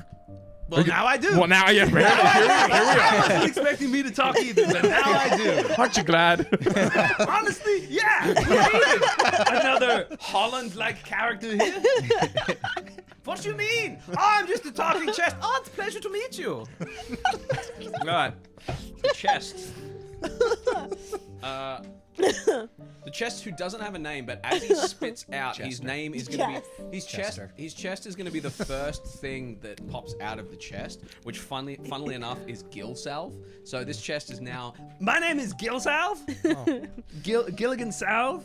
Well, now I do. Well, now, yeah, here we are. I wasn't expecting me to talk either, but now I do. Aren't you glad? Honestly, yeah. Another Holland-like character here. What do you mean? Oh, I'm just a talking chest. Oh, it's a pleasure to meet you. Right. The chest. The chest who doesn't have a name, but as he spits out, his name is going to be his chest is going to be the first thing that pops out of the chest, which funnily enough is Gill Salve. So this chest is now, my name is Gill Salve. Oh. Gilligan Salve.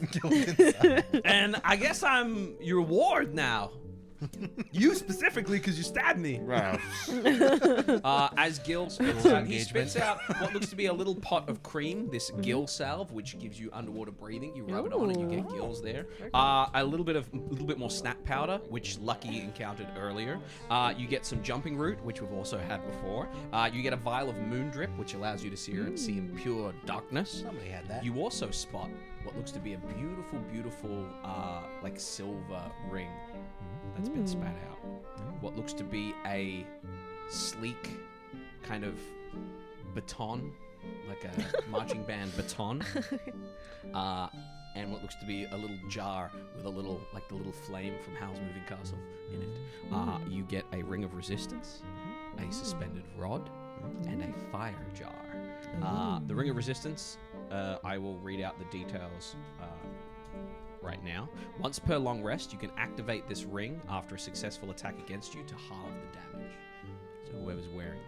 And I guess I'm your ward now. You specifically, because you stabbed me. Wow. As Gil spits out, he spits out what looks to be a little pot of cream, this Gill Salve, which gives you underwater breathing. You rub it on and you get gills there. A little bit more snap powder, which Lucky encountered earlier. You get some jumping root, which we've also had before. You get a vial of moon drip, which allows you to see in pure darkness. Somebody had that. You also spot what looks to be a beautiful, like silver ring that's been spat out. What looks to be a sleek kind of baton, like a marching band baton, and what looks to be a little jar with a little, like the little flame from Howl's Moving Castle in it. You get a ring of resistance, a suspended rod, and a fire jar. The ring of resistance, I will read out the details right now. Once per long rest, you can activate this ring after a successful attack against you to halve the damage. So whoever's wearing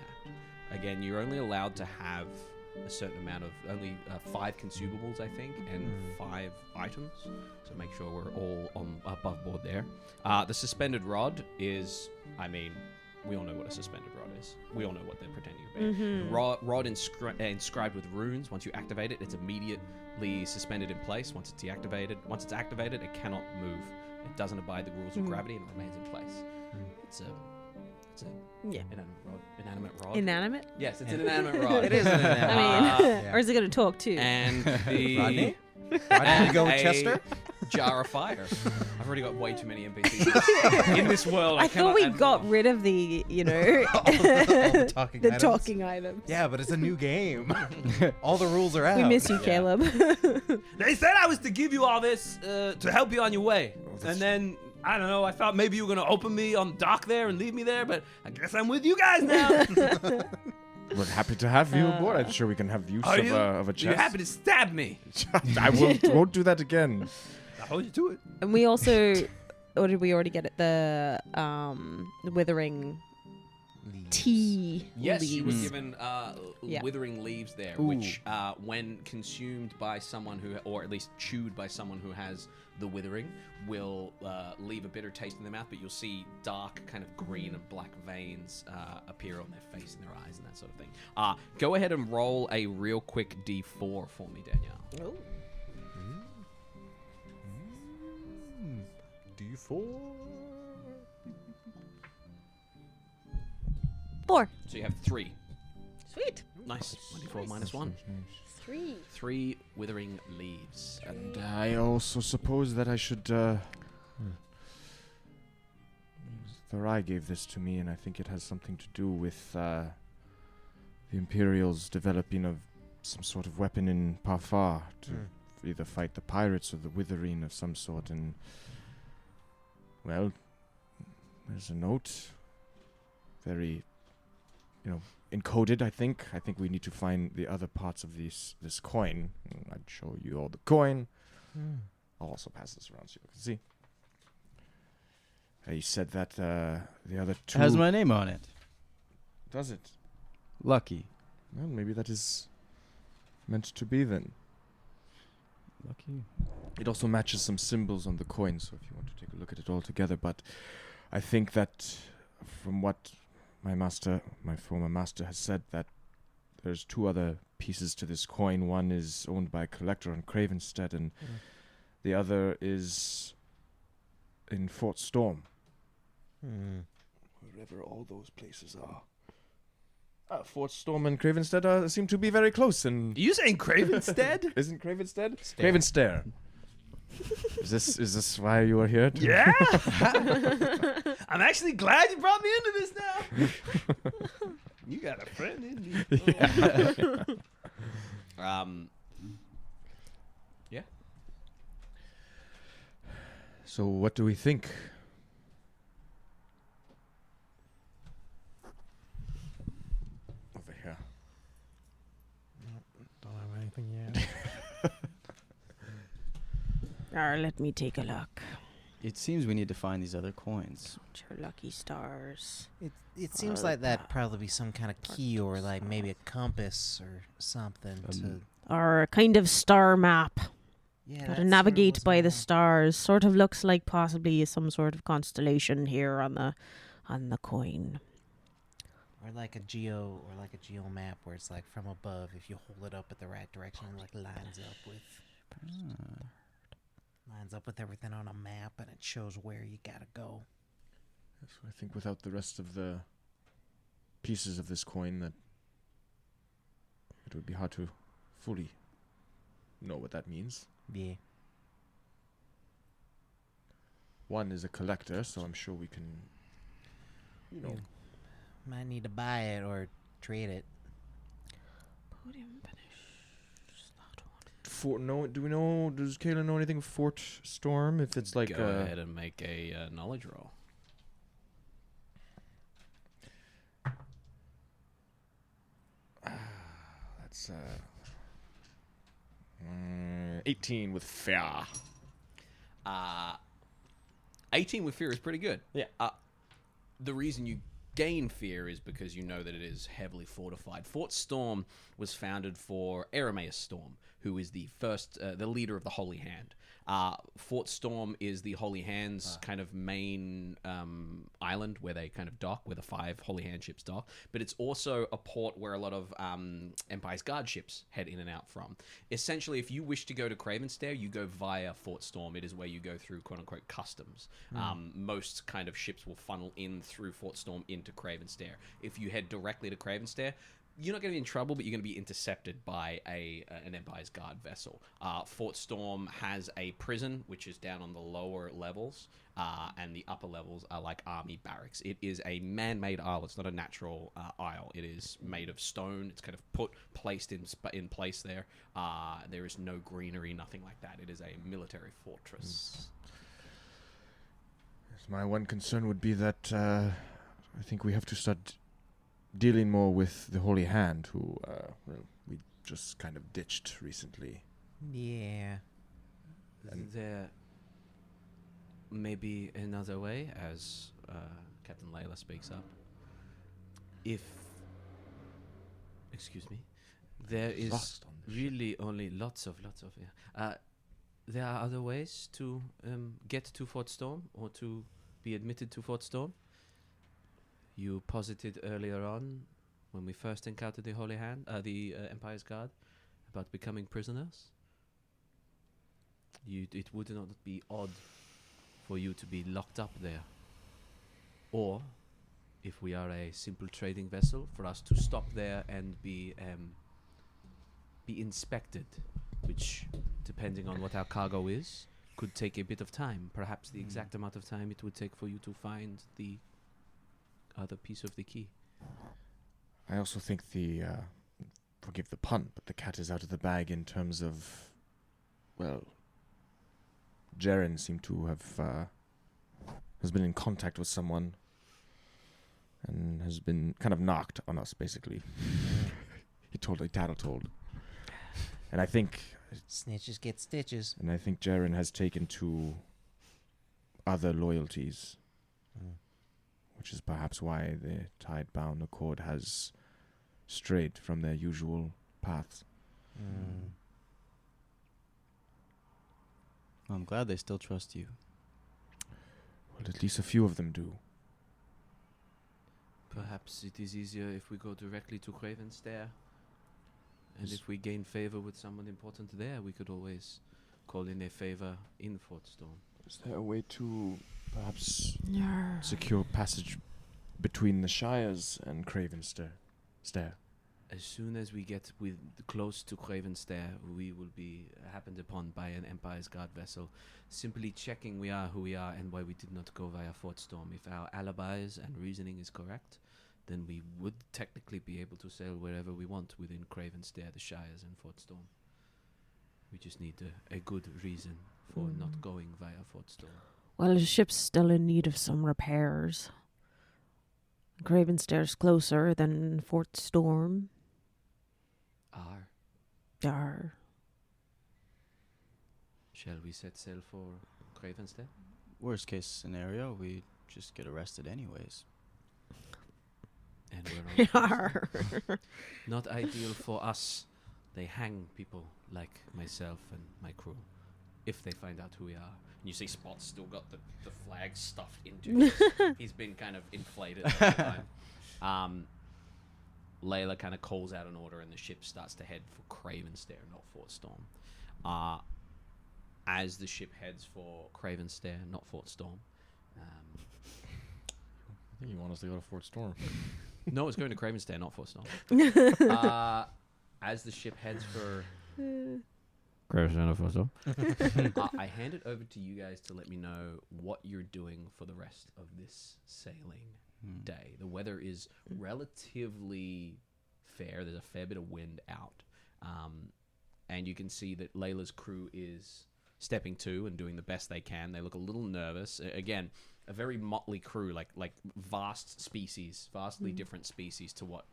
that. Again, you're only allowed to have a certain amount of, only 5 consumables, I think, and 5 items. So make sure we're all on above board there. The suspended rod is, I mean, we all know what a suspended rod is. We all know what they're pretending to be. Rod inscribed with runes. Once you activate it, it's immediately suspended in place. Once it's activated, it cannot move. It doesn't abide the rules of gravity and remains in place. It's a inanimate rod. Inanimate? Yes, it's an inanimate rod. It is an inanimate. I mean, or is it going to talk too? And the Rodney? Rodney, go with Chester? Jar of fire. I've already got way too many NPCs in this world. I thought we got rid of the, all the talking items. talking items. Yeah, but it's a new game. All the rules are out. We miss you, Caleb. They said I was to give you all this to help you on your way. And then, I don't know, I thought maybe you were going to open me on the dock there and leave me there, but I guess I'm with you guys now. We're happy to have you aboard. I'm sure we can have use of a chest. You're happy to stab me. I won't do that again. I'll hold you to it. And we also, or did we already get it? The withering tea. Yes, leaves. you were given withering leaves there, which when consumed by someone who, or at least chewed by someone who has the withering, will leave a bitter taste in their mouth, but you'll see dark kind of green and black veins appear on their face and their eyes and that sort of thing. Go ahead and roll a real quick D4 for me, Danielle. D4. 4. So you have 3. Sweet. Nice. 24 minus 1. 3. 3 withering leaves. And I also suppose that I should. Therai gave this to me, and I think it has something to do with the Imperials developing of some sort of weapon in Parfar to either fight the pirates or the withering of some sort. And well, there's a note, very, encoded. I think we need to find the other parts of this coin. I'd show you all the coin. I'll also pass this around so you can see. He said that the other two. It has my name on it. Does it? Lucky. Well, maybe that is meant to be then. Lucky. It also matches some symbols on the coin, so if you want to take a look at it all together. But I think that from what my former master has said, that there's 2 other pieces to this coin. One is owned by a collector on Cravenstead, and the other is in Fort Storm. Wherever all those places are. Fort Storm and Cravenstead seem to be very close. And Are you saying Cravenstead? Isn't Cravenstead? Cravenstead. Is this why you are here? Yeah. I'm actually glad you brought me into this now. You got a friend in me. Yeah. So what do we think? Over here. Don't have anything yet. Let me take a look. It seems we need to find these other coins. Your lucky stars. It seems like that'd probably be some kind of key or like maybe a compass or something to. Or a kind of star map. Yeah, Gotta that's sort of navigate what's by the going stars. Sort of looks like possibly some sort of constellation here on the coin. on. Or like a geo map where it's like from above. If you hold it up at the right direction, it like lines up with everything on a map, and it shows where you gotta go. So I think without the rest of the pieces of this coin, that it would be hard to fully know what that means. Yeah. One is a collector, so I'm sure we can, Might need to buy it or trade it. Do we know? Does Kaelen know anything of Fort Storm? If it's like Go ahead and make a knowledge roll. That's 18 with fear. 18 with fear is pretty good. Yeah. The reason you gain fear is because you know that it is heavily fortified. Fort Storm was founded for Eremaeus Storm, who is the leader of the Holy Hand. Fort Storm is the Holy Hand's kind of main island where they kind of dock, where the 5 Holy Hand ships dock. But it's also a port where a lot of Empire's Guard ships head in and out from. Essentially, if you wish to go to Cravenstead, you go via Fort Storm. It is where you go through quote-unquote customs. Most kind of ships will funnel in through Fort Storm into Cravenstead. If you head directly to Cravenstead, you're not going to be in trouble, but you're going to be intercepted by an Empire's Guard vessel. Fort Storm has a prison, which is down on the lower levels, and the upper levels are like army barracks. It is a man-made isle. It's not a natural isle. It is made of stone. It's kind of placed in place there. There is no greenery, nothing like that. It is a military fortress. My one concern would be that I think we have to start dealing more with the Holy Hand, who we just kind of ditched recently. Yeah. There may be another way, as Captain Layla speaks up. Excuse me, there is really only lots of. There are other ways to get to Fort Storm or to be admitted to Fort Storm. You posited earlier on, when we first encountered the Holy Hand, the Empire's Guard, about becoming prisoners. It would not be odd for you to be locked up there. Or, if we are a simple trading vessel, for us to stop there and be inspected, which, depending on what our cargo is, could take a bit of time. Perhaps the exact amount of time it would take for you to find the other piece of the key. I also think forgive the pun, but the cat is out of the bag in terms of, Jaren seemed to have has been in contact with someone and has been kind of knocked on us, basically. He tattletold. And I think Snitches get stitches. And I think Jaren has taken to other loyalties. Which is perhaps why the Tidebound Accord has strayed from their usual paths. I'm glad they still trust you. Well, at least a few of them do. Perhaps it is easier if we go directly to Craven's Stair. And if we gain favor with someone important there, we could always call in a favor in Fort Storm. Is there a way to perhaps secure passage between the Shires and Craven's Stair? As soon as we get close to Craven's Stair, we will be happened upon by an Empire's Guard vessel, simply checking we are who we are and why we did not go via Fort Storm. If our alibis and reasoning is correct, then we would technically be able to sail wherever we want within Craven's Stair, the Shires, and Fort Storm. We just need a good reason for not going via Fort Storm. Well, the ship's still in need of some repairs. Craven's Stair's closer than Fort Storm. Arr. Shall we set sail for Craven's Stair? Worst case scenario, we just get arrested anyways. And we're on not ideal for us. They hang people like myself and my crew if they find out who we are. And you see Spot's still got the flag stuffed into his. He's been kind of inflated all the time. Layla kind of calls out an order and the ship starts to head for Craven's Stair, not Fort Storm. As the ship heads for Craven's Stair, not Fort Storm. I think you want us to go to Fort Storm. No, it's going to Craven's Stair, not Fort Storm. As the ship heads for Craven's Stair, not Fort Storm, I hand it over to you guys to let me know what you're doing for the rest of this sailing day. The weather is relatively fair. There's a fair bit of wind out. And you can see that Layla's crew is stepping to and doing the best they can. They look a little nervous. Again, a very motley crew, like vastly different species to what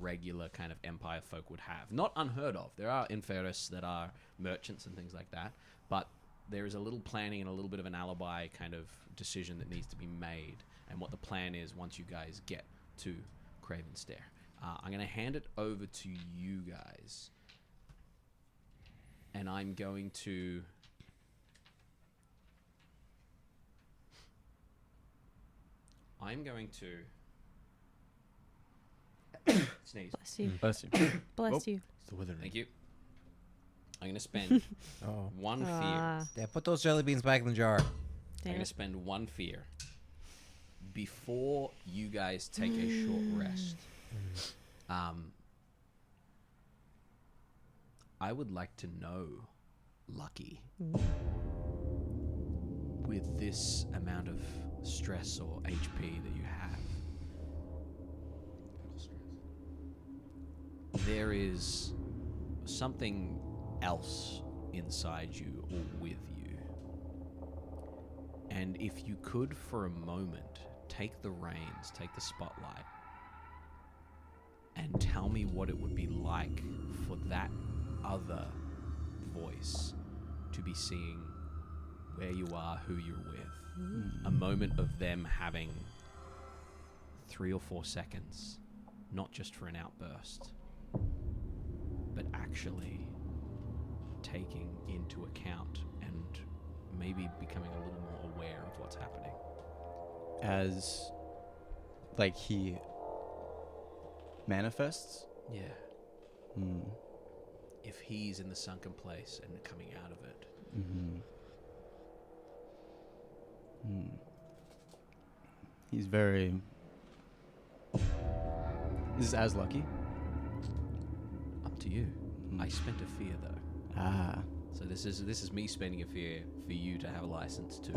regular kind of Empire folk would have. Not unheard of. There are Inferus that are merchants and things like that, but there is a little planning and a little bit of an alibi kind of decision that needs to be made, and what the plan is once you guys get to Craven's Stair. I'm going to hand it over to you guys, and I'm going to sneeze. Bless you. Bless you. Bless you. It's the withering. Thank you. I'm going to spend Oh. one fear. Yeah, put those jelly beans back in the jar. I'm Dang going to it. spend one fear before you guys take a short rest. I would like to know, Lucky, with this amount of stress or HP that you have, there is something else inside you or with you. And if you could, for a moment, take the reins, take the spotlight, and tell me what it would be like for that other voice to be seeing where you are, who you're with. A moment of them having 3 or 4 seconds, not just for an outburst, but actually taking into account and maybe becoming a little more aware of what's happening. As, like, he manifests? Yeah. Hmm. If he's in the sunken place and coming out of it. Mm-hmm. Hmm. He's very... Is as lucky? Up to you. I spent a fear though. Ah. So this is me spending a fear for you to have a license to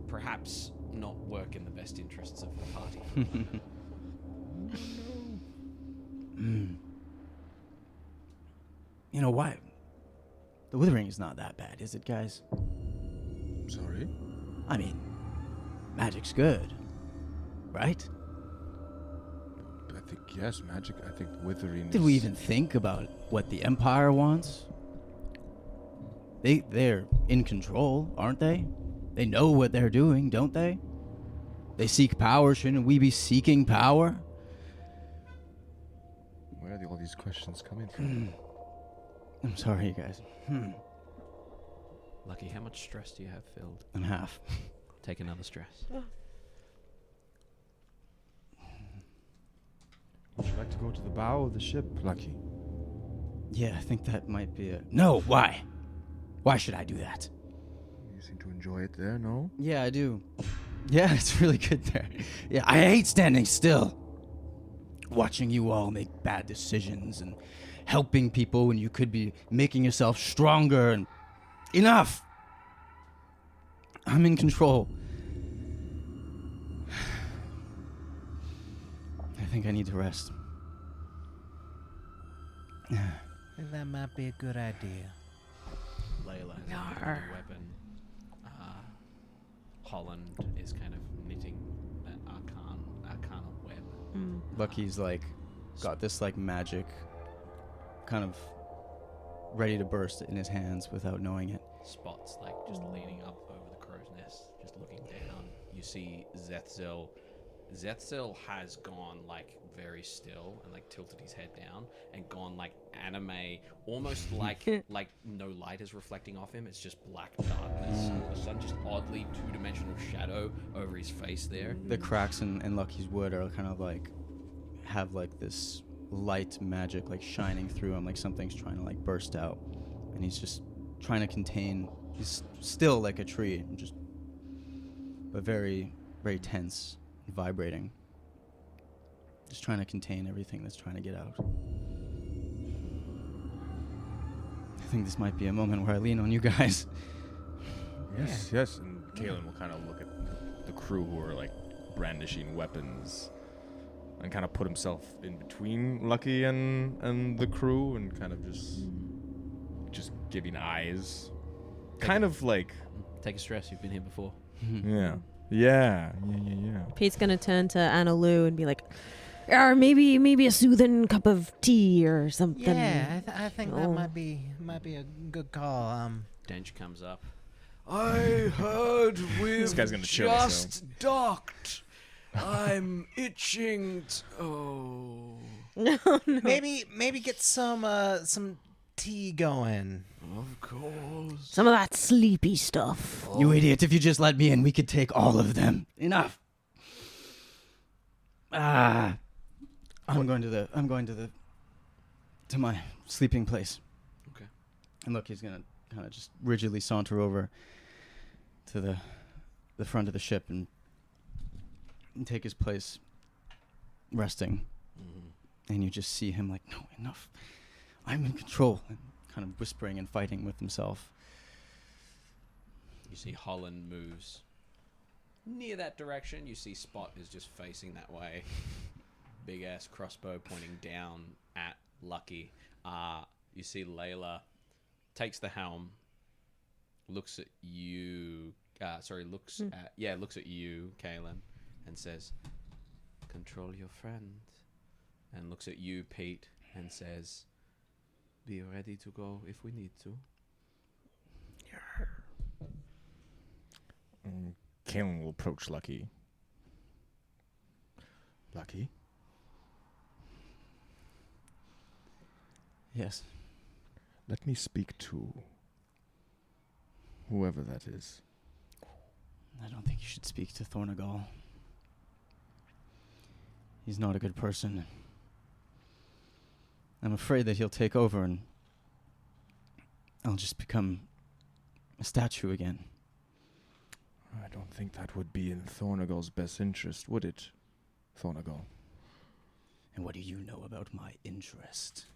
perhaps not work in the best interests of the party. You know why? The withering is not that bad, is it, guys? Sorry? I mean, magic's good, right? I think, yes, magic. I think withering Did we even think about what the Empire wants? They're in control, aren't they? They know what they're doing, don't they? They seek power. Shouldn't we be seeking power? Where are all these questions coming from? I'm sorry, you guys. Lucky, how much stress do you have filled? I'm half. Take another stress. Would you like to go to the bow of the ship, Lucky? Yeah, I think that might be it. No, why? Why should I do that? You seem to enjoy it there, no? Yeah, I do. Yeah, it's really good there. Yeah, I hate standing still. Watching you all make bad decisions and helping people when you could be making yourself stronger and... Enough! I'm in control. I think I need to rest. That might be a good idea. Layla has a new weapon. Holland is kind of knitting an arcana web. Lucky's like got this like magic kind of ready to burst in his hands without knowing it. Spot's like just leaning up over the crow's nest, just looking down. You see Zethzel. Zethzel has gone like very still and like tilted his head down and gone like anime, almost like like no light is reflecting off him. It's just black darkness. The sun just oddly two-dimensional shadow over his face there. The cracks in Lucky's wood are kind of like have like this light magic like shining through him, like something's trying to like burst out, and he's just trying to contain. He's still like a tree, just but very, very tense, vibrating. Just trying to contain everything that's trying to get out. I think this might be a moment where I lean on you guys. Yes. And Kaelen will kind of look at the crew who are like brandishing weapons and kind of put himself in between Lucky and the crew and kind of just giving eyes. Kind of like... Take a stress, you've been here before. Yeah. Pete's gonna turn to Anna Lou and be like, or maybe a soothing cup of tea or something. Yeah, I think that might be a good call. Dench comes up. I heard we've This guy's gonna chill, just docked. I'm itching. Oh. No. Maybe get some tea going. Of course. Some of that sleepy stuff. You idiot, if you just let me in, we could take all of them. Enough. I'm going to my sleeping place. Okay. And look, he's gonna kind of just rigidly saunter over to the front of the ship and take his place resting. And you just see him like, no, enough. I'm in control. And kind of whispering and fighting with himself. You see Holland moves near that direction. You see Spot is just facing that way. Big ass crossbow pointing down at Lucky. You see Layla takes the helm, looks at you. Looks at you, Kaelen, and says, "Control your friend." And looks at you, Pete, and says, "Be ready to go if we need to." Kaelen will approach Lucky. Lucky? Yes. Let me speak to whoever that is. I don't think you should speak to Thornagal. He's not a good person. I'm afraid that he'll take over and I'll just become a statue again. I don't think that would be in Thornagal's best interest, would it, Thornagal? And what do you know about my interest?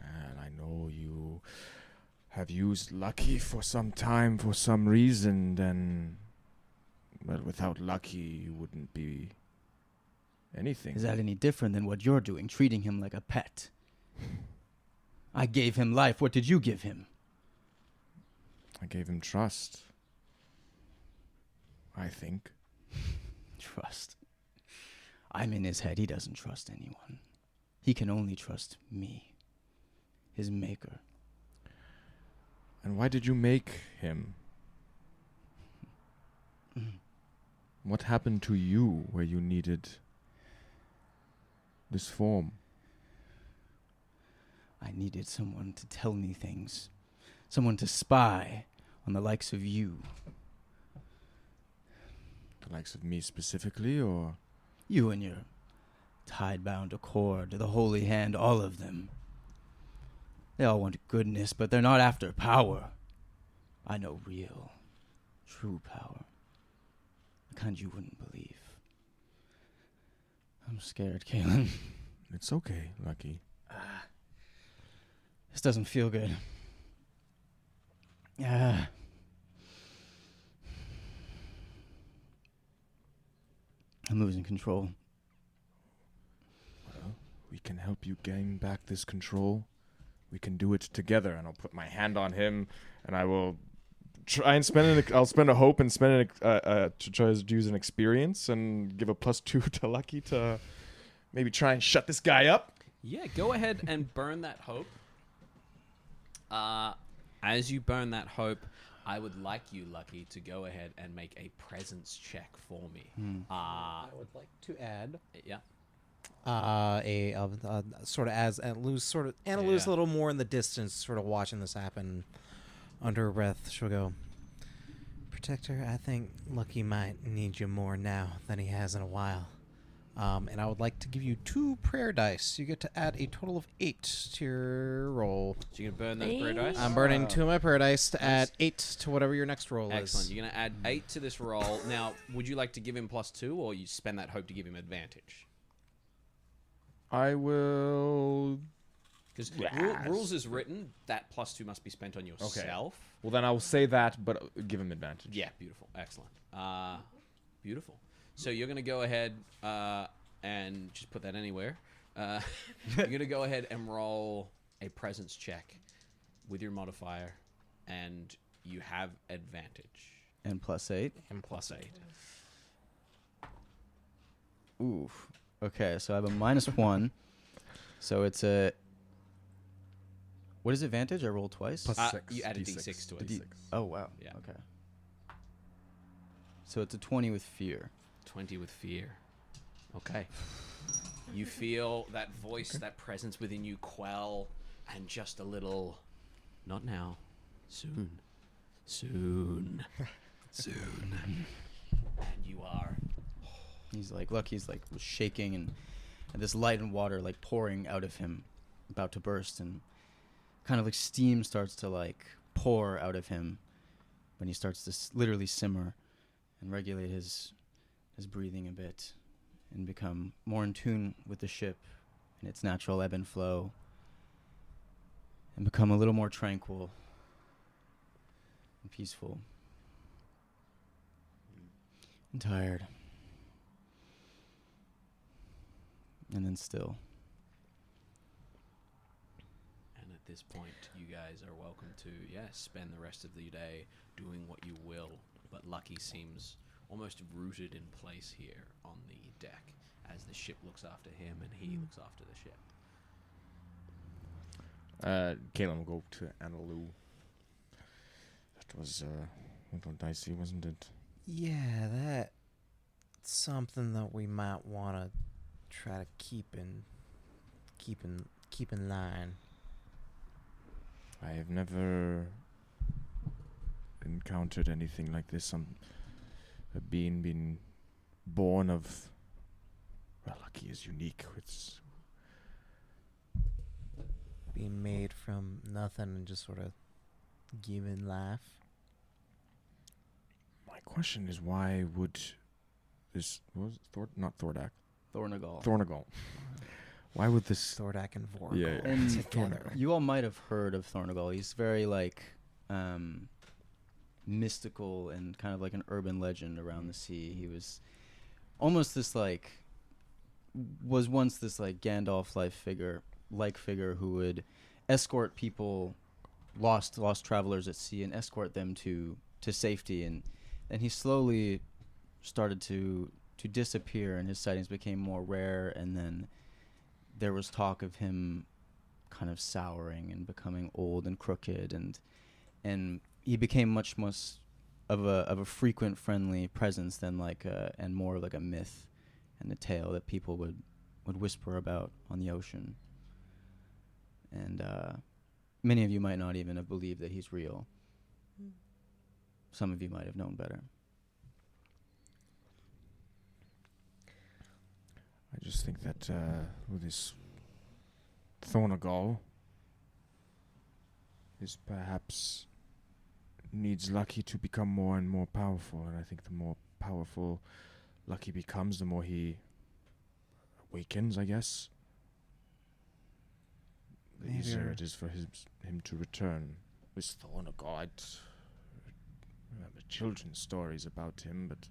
And I know you have used Lucky for some time for some reason, then... Well, without Lucky, you wouldn't be anything. Is that any different than what you're doing, treating him like a pet? I gave him life. What did you give him? I gave him trust. I think. Trust. I'm in his head. He doesn't trust anyone. He can only trust me, his maker. And why did you make him? What happened to you where you needed this form? I needed someone to tell me things. Someone to spy on the likes of you. The likes of me specifically, or? You and your tide-bound accord, the holy hand, all of them. They all want goodness, but they're not after power. I know real, true power. The kind you wouldn't believe. I'm scared, Kaelen. It's okay, Lucky. This doesn't feel good. I'm losing control. Well, we can help you gain back this control. We can do it together, and I'll put my hand on him, and I will try and I'll spend a hope and spend to try to use an experience and give a +2 to Lucky to maybe try and shut this guy up. Yeah, go ahead and burn that hope. As you burn that hope, I would like you, Lucky, to go ahead and make a presence check for me. I would like to add Yeah. sort of as lose a little more in the distance, sort of watching this happen. Under her breath, she'll go, Protector, I think Lucky might need you more now than he has in a while. And I would like to give you 2 prayer dice. You get to add a total of 8 to your roll. So you're going to burn those prayer dice? I'm burning 2 of my prayer dice to add 8 to whatever your next roll Excellent. is. You're going to add 8 to this roll. Now, would you like to give him +2, or you spend that hope to give him advantage? I will. Because rules is written, that +2 must be spent on yourself. Well, then I will say that, but give him advantage. Yeah, beautiful. Excellent. Beautiful. So you're going to go ahead and just put that anywhere. You're going to go ahead and roll a presence check with your modifier, and you have advantage. And +8? And +8. Oof. Okay, so I have a -1. So it's a... What is advantage? I roll twice? +6. You add a D6 to it. Oh, wow. Yeah. Okay. So it's a 20 with fear. 20 with fear. Okay. You feel that voice, that presence within you quell, and just a little, not now, soon, soon, soon. And you are. He's like, Lucky's like shaking, and this light and water like pouring out of him, about to burst, and kind of like steam starts to like pour out of him when he starts to literally simmer and regulate his breathing a bit and become more in tune with the ship and its natural ebb and flow and become a little more tranquil and peaceful and tired and then still. And at this point, you guys are welcome to, spend the rest of the day doing what you will, but Lucky seems almost rooted in place here on the deck as the ship looks after him and he looks after the ship. Kaelen will go to Annalou. That was a little dicey, wasn't it? Yeah, that's something that we might want to try to keep in line. I have never encountered anything like this. A being being born of... Well, Lucky is unique. It's... Being made from nothing and just sort of given life. My question is, why would this... What was it? Not Thordak. Thornagal. Why would this... Thordak and Vork And together. you all might have heard of Thornagal. He's very like mystical and kind of like an urban legend around the sea. He was almost this like was once this like Gandalf figure who would escort people, lost travelers at sea, and escort them to safety. And then he slowly started to disappear, and his sightings became more rare. And then there was talk of him kind of souring and becoming old and crooked, and he became much more of a frequent, friendly presence than and more like a myth and a tale that people would whisper about on the ocean. And many of you might not even have believed that he's real. some of you might have known better. I just think that with this Thornagal is perhaps needs Lucky to become more and more powerful, and I think the more powerful Lucky becomes, the more he awakens, I guess. The easier it is for him to return. This Thornagal, I remember children's stories about him, but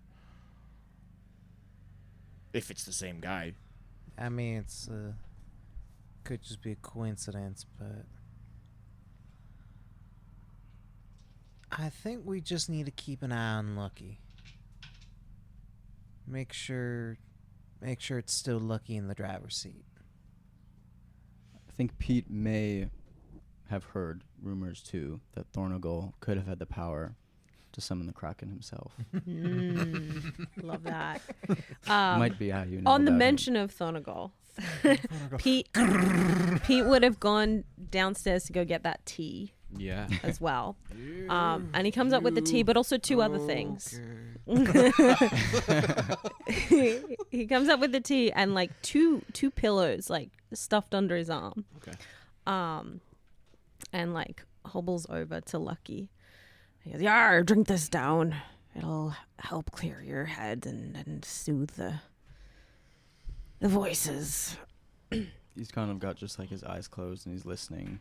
if it's the same guy. I mean, it's could just be a coincidence, but I think we just need to keep an eye on Lucky. Make sure it's still Lucky in the driver's seat. I think Pete may have heard rumors too that Thornagal could have had the power to summon the Kraken himself. Love that. Might be how you know On the about mention of Thornagal, Pete would have gone downstairs to go get that tea Yeah. as well. And he comes up with the tea, but also two other things. He comes up with the tea and like two pillows like stuffed under his arm. Okay. And like hobbles over to Lucky. He goes, "Yar, drink this down. It'll help clear your head and soothe the voices." He's kind of got just like his eyes closed and he's listening.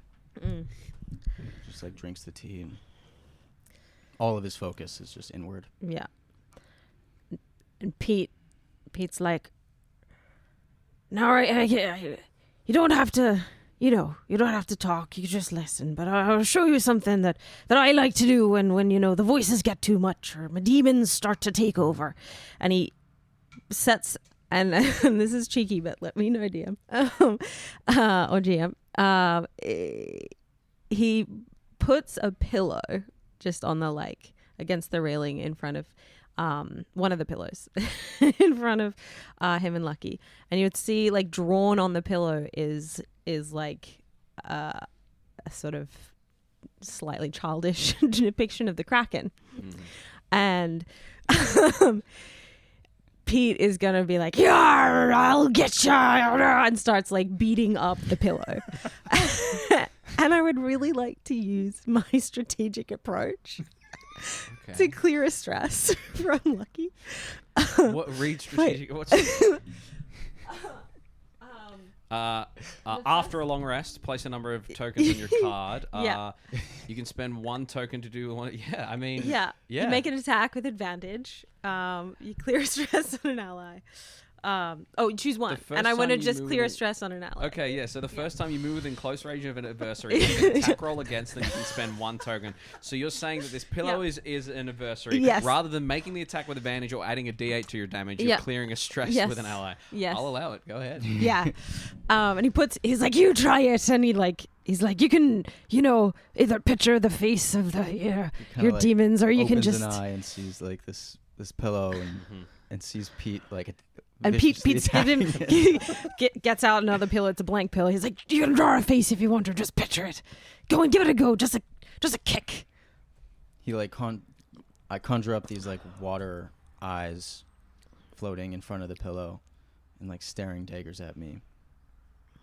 Just like drinks the tea and all of his focus is just inward. Yeah. And Pete's like, "No, you don't have to, you don't have to talk. You just listen. But I'll show you something that I like to do when the voices get too much or my demons start to take over." And he sets, and this is cheeky, but let me know, DM or GM. He puts a pillow just on the like against the railing in front of one of the pillows in front of him and Lucky, and you would see like drawn on the pillow is like a sort of slightly childish depiction of the Kraken. And Pete is gonna be like, "Yar, I'll get ya," and starts like beating up the pillow. And I would really like to use my strategic approach to clear a stress from Lucky. What read strategic? What's after a long rest, place a number of tokens on your card. Yeah. You can spend one token to do one. Yeah, I mean. Yeah. Yeah. You make an attack with advantage. You clear stress on an ally. Choose one. And I want to just clear a stress on an ally. Okay, yeah. So the first time you move within close range of an adversary, you make an attack roll against them, you can spend one token. So you're saying that this pillow is an adversary. Yes. Rather than making the attack with advantage or adding a d8 to your damage, you're clearing a stress with an ally. Yes. I'll allow it. Go ahead. Yeah. And he's like, "You try it." And he's like, "You can, either picture the face of your like demons, or you can opens just." an eye and sees like this pillow and sees Pete like. And Pete's gets out another pillow. It's a blank pillow. He's like, "You can draw a face if you want, or just picture it. Go and give it a go. Just a kick." He like I conjure up these like water eyes floating in front of the pillow and like staring daggers at me.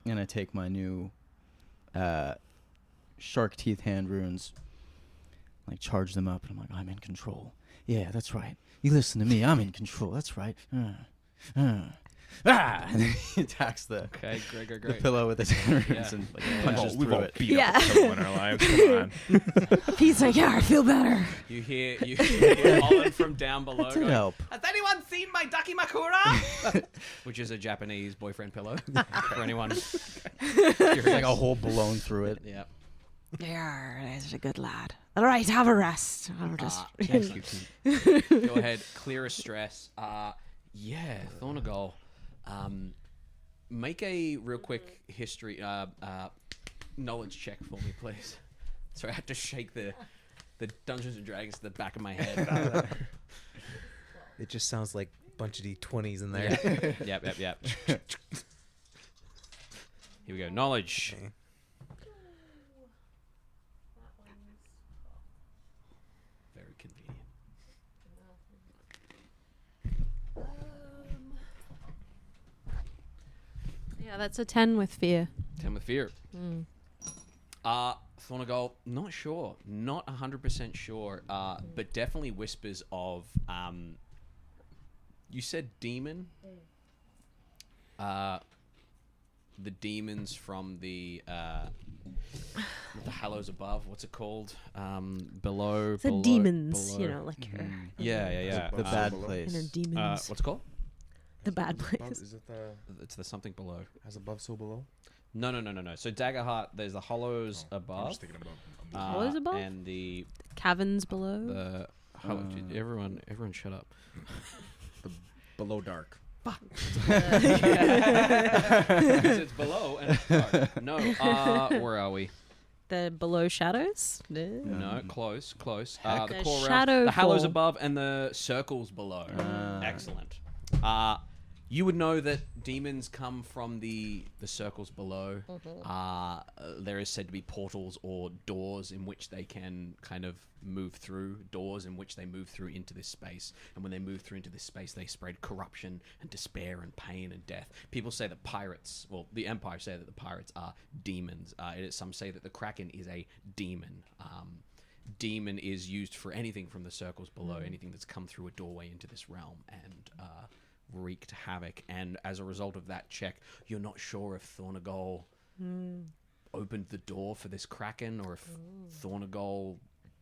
And I take my new shark teeth hand runes, like charge them up, and I'm like, "I'm in control. Yeah, that's right. You listen to me. I'm in control. That's right." And then he attacks the pillow with his hand runes and like punches through it. Beat up a pillow in our lives. Come on. Pete's like, "Yeah, I feel better." You hear Holland from down below. That did help. "Has anyone seen my Daki Makura?" Which is a Japanese boyfriend pillow for anyone. There's like a hole blown through it. Yeah. "Yeah, that's a good lad. All right, have a rest. I'll just." Thank you, Pete. Go ahead, clear a stress. Yeah, Thornagal. Make a real quick history knowledge check for me, please. Sorry, I had to shake the Dungeons and Dragons to the back of my head. It just sounds like a bunch of D20s in there. Yep. Here we go. Knowledge. Okay. Very convenient. Yeah, that's a 10 with fear. 10 with fear. Thornagold, not sure. Not 100% sure. But definitely whispers of... you said demon? The demons from the Hallows Above. What's it called? Below. The demons, below. you know, like her. Yeah. The bad And her place. demons. What's it called? The bad Above, place. is it the It's the something below. as above so below? No. So Daggerheart, there's the Hollows I'm above. just thinking above. Hollows above? And the Caverns below. the everyone shut up. Below dark. It's below and it's dark. No, where are we? The below shadows. No, close. The The core realm, shadow the Hallows fall. above, and the circles below. Excellent. You would know that demons come from the circles below. There is said to be portals or doors in which they can kind of move through, doors in which they move through into this space. And when they move through into this space, they spread corruption and despair and pain and death. People say that pirates, well, the Empire say that the pirates are demons. Some say that the Kraken is a demon. Demon is used for anything from the circles below, anything that's come through a doorway into this realm and wreaked havoc. And as a result of that check, you're not sure if Thornagold opened the door for this Kraken or if Thornagold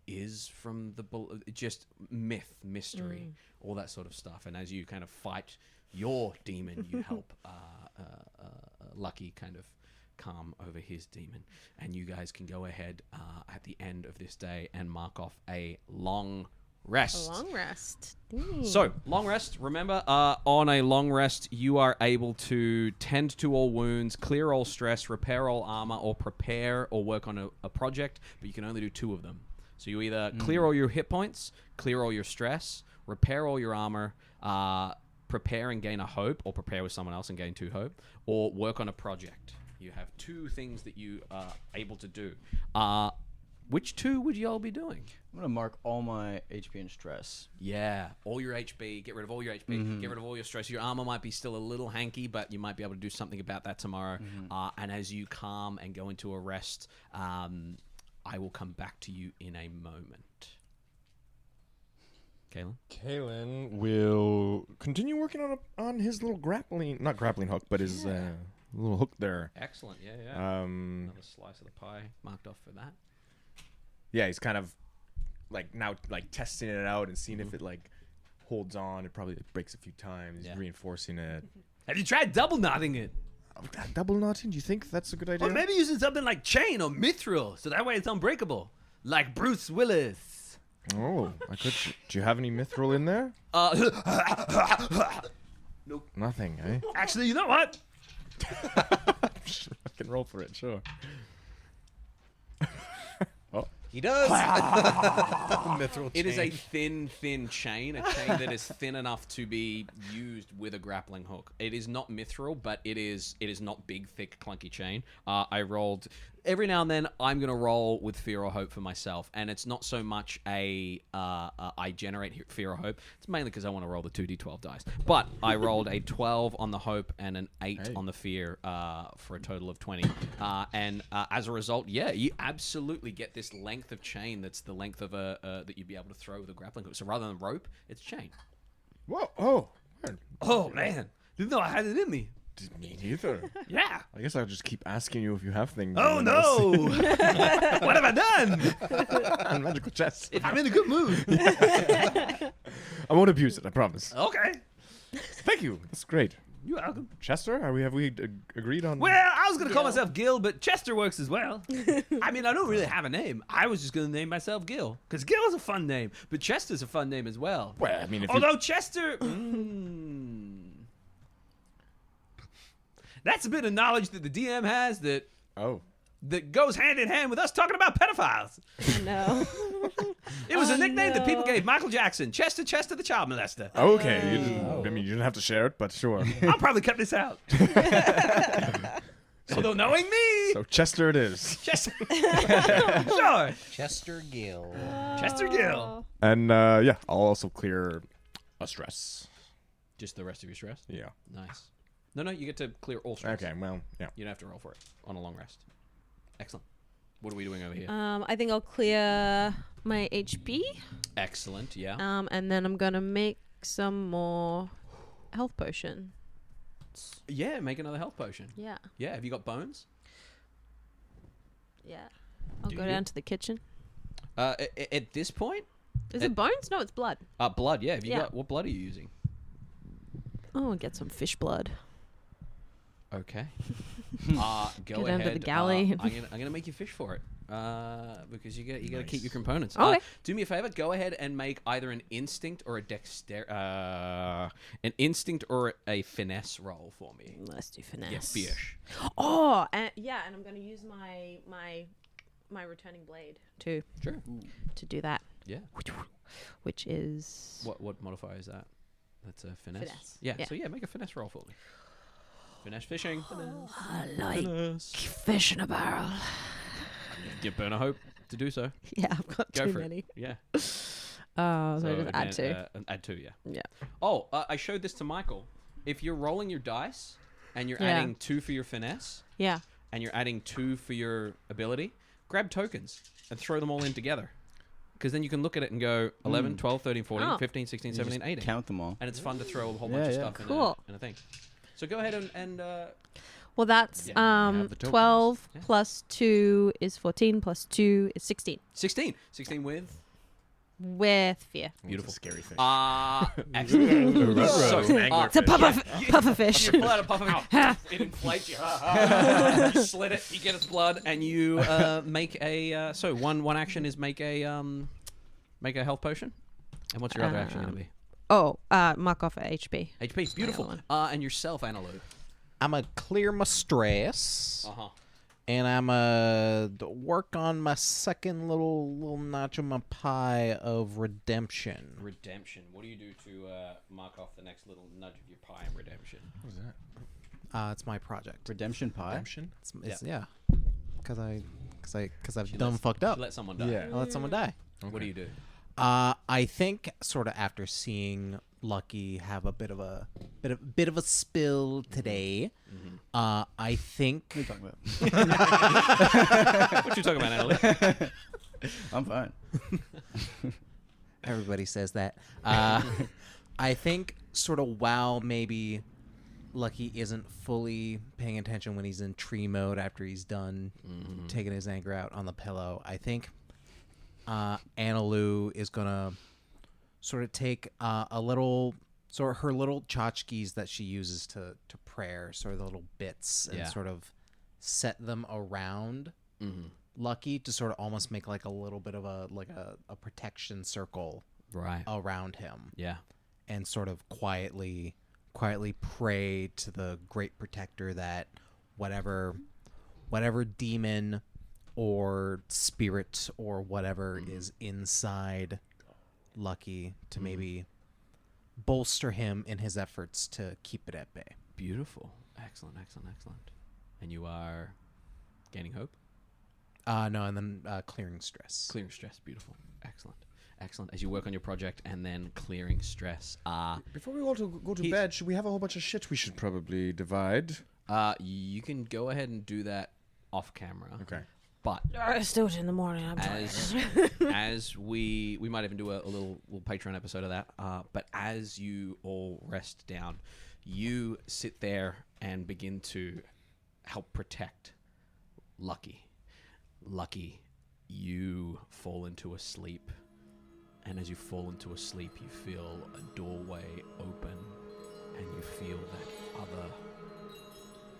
is from the just mystery, all that sort of stuff. And as you kind of fight your demon, you help Lucky kind of calm over his demon, and you guys can go ahead at the end of this day and mark off a long rest. A long rest. So, long rest. Remember, on a long rest, you are able to tend to all wounds, clear all stress, repair all armor, or prepare or work on a project, but you can only do 2 of them. So you either clear all your hit points, clear all your stress, repair all your armor, prepare and gain a hope, or prepare with someone else and gain 2 hope, or work on a project. You have 2 things that you are able to do. Which 2 would you all be doing? I'm gonna mark all my HP and stress. Yeah, all your HP. Get rid of all your HP. Get rid of all your stress. Your armor might be still a little hanky, but you might be able to do something about that tomorrow. And as you calm and go into a rest, I will come back to you in a moment. Kaelen? Kaelen will continue working on his little not grappling hook, but his little hook there. Excellent. Yeah. Another slice of the pie marked off for that. Yeah, he's kind of now testing it out and seeing if it holds on. It probably breaks a few times. He's reinforcing it. Have you tried double knotting it? Double knotting? Do you think that's a good idea? Or maybe using something like chain or mithril, so that way it's unbreakable. Like Bruce Willis. Oh, I could. Do you have any mithril in there? Nope. Nothing, eh? Actually, you know what? I can roll for it, sure. He does. Mithril It is a chain. thin chain, a chain that is thin enough to be used with a grappling hook. It is not mithril, but it is not big, thick, clunky chain. I rolled... Every now and then, I'm going to roll with fear or hope for myself, and it's not so much I generate fear or hope. It's mainly because I want to roll the 2d12 dice. But I rolled a 12 on the hope and an 8 on the fear for a total of 20. And as a result, you absolutely get this length of chain that's the length of that you'd be able to throw with a grappling hook. So rather than rope, it's chain. Whoa! Oh! Oh, man. Didn't know I had it in me. Me neither. Yeah. I guess I'll just keep asking you if you have things. Oh, no. What have I done? Magical chest. If I'm in a good mood. I won't abuse it, I promise. Okay. Thank you. That's great. You're welcome. Chester, have we agreed on... Well, I was going to call myself Gil, but Chester works as well. I mean, I don't really have a name. I was just going to name myself Gil, because Gil is a fun name, but Chester's a fun name as well. Well, I mean, if Although Chester... That's a bit of knowledge that the DM has that goes hand in hand with us talking about pedophiles. No. It was a nickname that people gave Michael Jackson. Chester the child molester. Okay. You didn't have to share it, but sure. I'll probably cut this out. Although knowing me. So Chester it is. Chester. Sure. Chester Gill. Chester Gill. And I'll also clear a stress. Just the rest of your stress? Yeah. Nice. No, you get to clear all stress. Okay, well, yeah. You don't have to roll for it on a long rest. Excellent. What are we doing over here? I think I'll clear my HP. Excellent, yeah. And then I'm gonna make some more health potion. Yeah, make another health potion. Yeah. Yeah, have you got bones? Yeah. I'll Do go you? down to the kitchen. At this point? Is it bones? No, it's blood. Blood, yeah. Have you Yeah. got... What blood are you using? Oh, I'll get some fish blood. Okay. Go Go ahead. down to the galley. I'm gonna make you fish for it. Because you gotta keep your components. Okay. Do me a favor. Go ahead and make either an instinct or a finesse roll for me. Let's do finesse. Yeah, fish. Oh, and I'm gonna use my returning blade to do that. Yeah. Which is What modifier is that? That's a finesse. Finesse. Yeah. Yeah. So yeah, make a finesse roll for me. Finesse fishing. I like fish in a barrel. Give Burner hope to do so. Yeah, I've got Go too for many. it. Yeah. So just add two. Add 2, yeah. Yeah. Oh, I showed this to Michael. If you're rolling your dice and you're Yeah. adding 2 for your finesse Yeah. and you're adding 2 for your ability, grab tokens and throw them all in together. Because then you can look at it and go 11, 12, 13, 14, Oh. 15, 16, You 17, just 18. count them all. And it's fun to throw a whole Yeah, bunch of yeah. stuff Cool. in a thing. So go ahead and Well, that's Yeah, you have the tokens. 12 Yeah. plus 2 is 14 plus 2 is 16. 16. 16 with... With fear. Beautiful. Scary fish. Excellent. So, It's a puffer fish. you pull out a puff of it inflates you. You slit it, you get its blood, and you make a... so one action is make a health potion. And what's your other action going to be? Oh, mark off at HP. HP. Beautiful. one. And yourself, Analu. I'm a clear my stress. Uh-huh. And I'm a work on my second little notch on my pie of redemption. Redemption. What do you do to mark off the next little nudge of your pie in redemption? What is that? It's my project. Redemption pie. Redemption? It's yeah, because I've done fucked up. Let someone die. Yeah. I let someone die. What do you do? I think sort of after seeing Lucky have a bit of a spill today, I think. What are you talking about? What you talking about, Analu? I'm fine. Everybody says that. I think sort of while maybe Lucky isn't fully paying attention when he's in tree mode after he's done taking his anger out on the pillow, I think Analu is gonna sort of take a little, sort of her little tchotchkes that she uses to prayer, sort of the little bits, and sort of set them around Lucky to sort of almost make like a little bit of a protection circle around him. Yeah. And sort of quietly pray to the great protector that whatever demon or spirit or whatever is inside Lucky to maybe bolster him in his efforts to keep it at bay. Beautiful. Excellent. And you are gaining hope? No, and then clearing stress. Clearing stress. Beautiful. Excellent. As you work on your project and then clearing stress. Before we all go to bed, should we have a whole bunch of shit we should probably divide? You can go ahead and do that off camera. Okay. But Let's do it in the morning. I'm tired. as we might even do a little Patreon episode of that. But as you all rest down, you sit there and begin to help protect Lucky. Lucky, you fall into a sleep. And as you fall into a sleep, you feel a doorway open, and you feel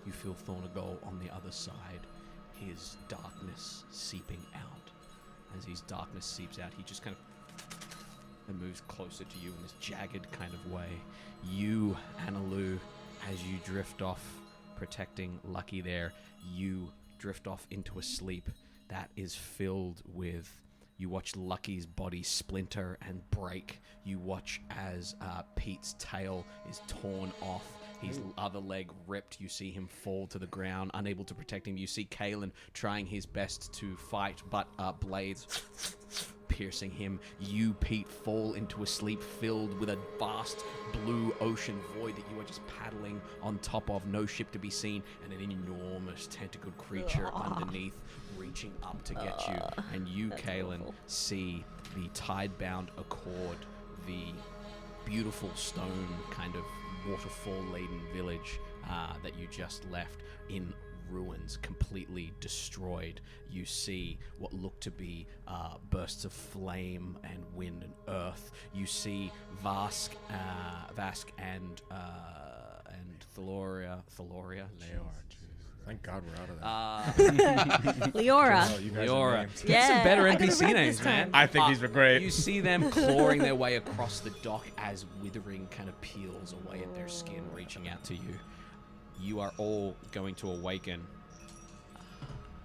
you feel Thornagal on the other side, his darkness seeping out. As his darkness seeps out, he just kind of moves closer to you in this jagged kind of way. You, Analu, as you drift off, protecting Lucky there, you drift off into a sleep that is filled with... You watch Lucky's body splinter and break. You watch as Pete's tail is torn off. His other leg ripped. You see him fall to the ground, unable to protect him. You see Kaelen trying his best to fight, but blades piercing him. You, Pete, fall into a sleep filled with a vast blue ocean void that you are just paddling on top of, no ship to be seen, and an enormous tentacled creature underneath reaching up to get you. And you, Kaelen, see the tide-bound accord, the beautiful stone kind of waterfall-laden village that you just left in ruins, completely destroyed. You see what look to be bursts of flame and wind and earth. You see Vask and Therai. Thank God we're out of that. Leora. Oh, you guys are Leora. named. Get some better I got it NPC right names, this man. time. I think these are great. You see them clawing their way across the dock as withering kind of peels away at their skin, reaching out to you. You are all going to awaken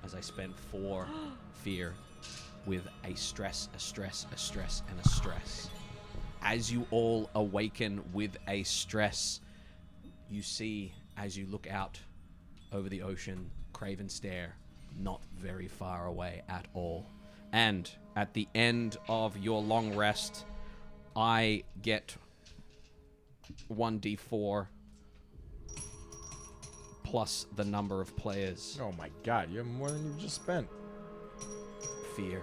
as I spent 4 fear with a stress, a stress, a stress, and a stress. As you all awaken with a stress, you see, as you look out over the ocean, Craven Stare, not very far away at all. And at the end of your long rest, I get 1d4 plus the number of players. Oh my God, you have more than you've just spent. Fear.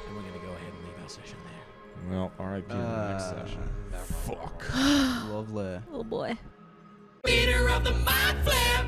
And we're going to go ahead and leave our session there. Well, R.I.P. in the next session. Fuck. Lovely. Oh boy. Leader of the Mind Flip.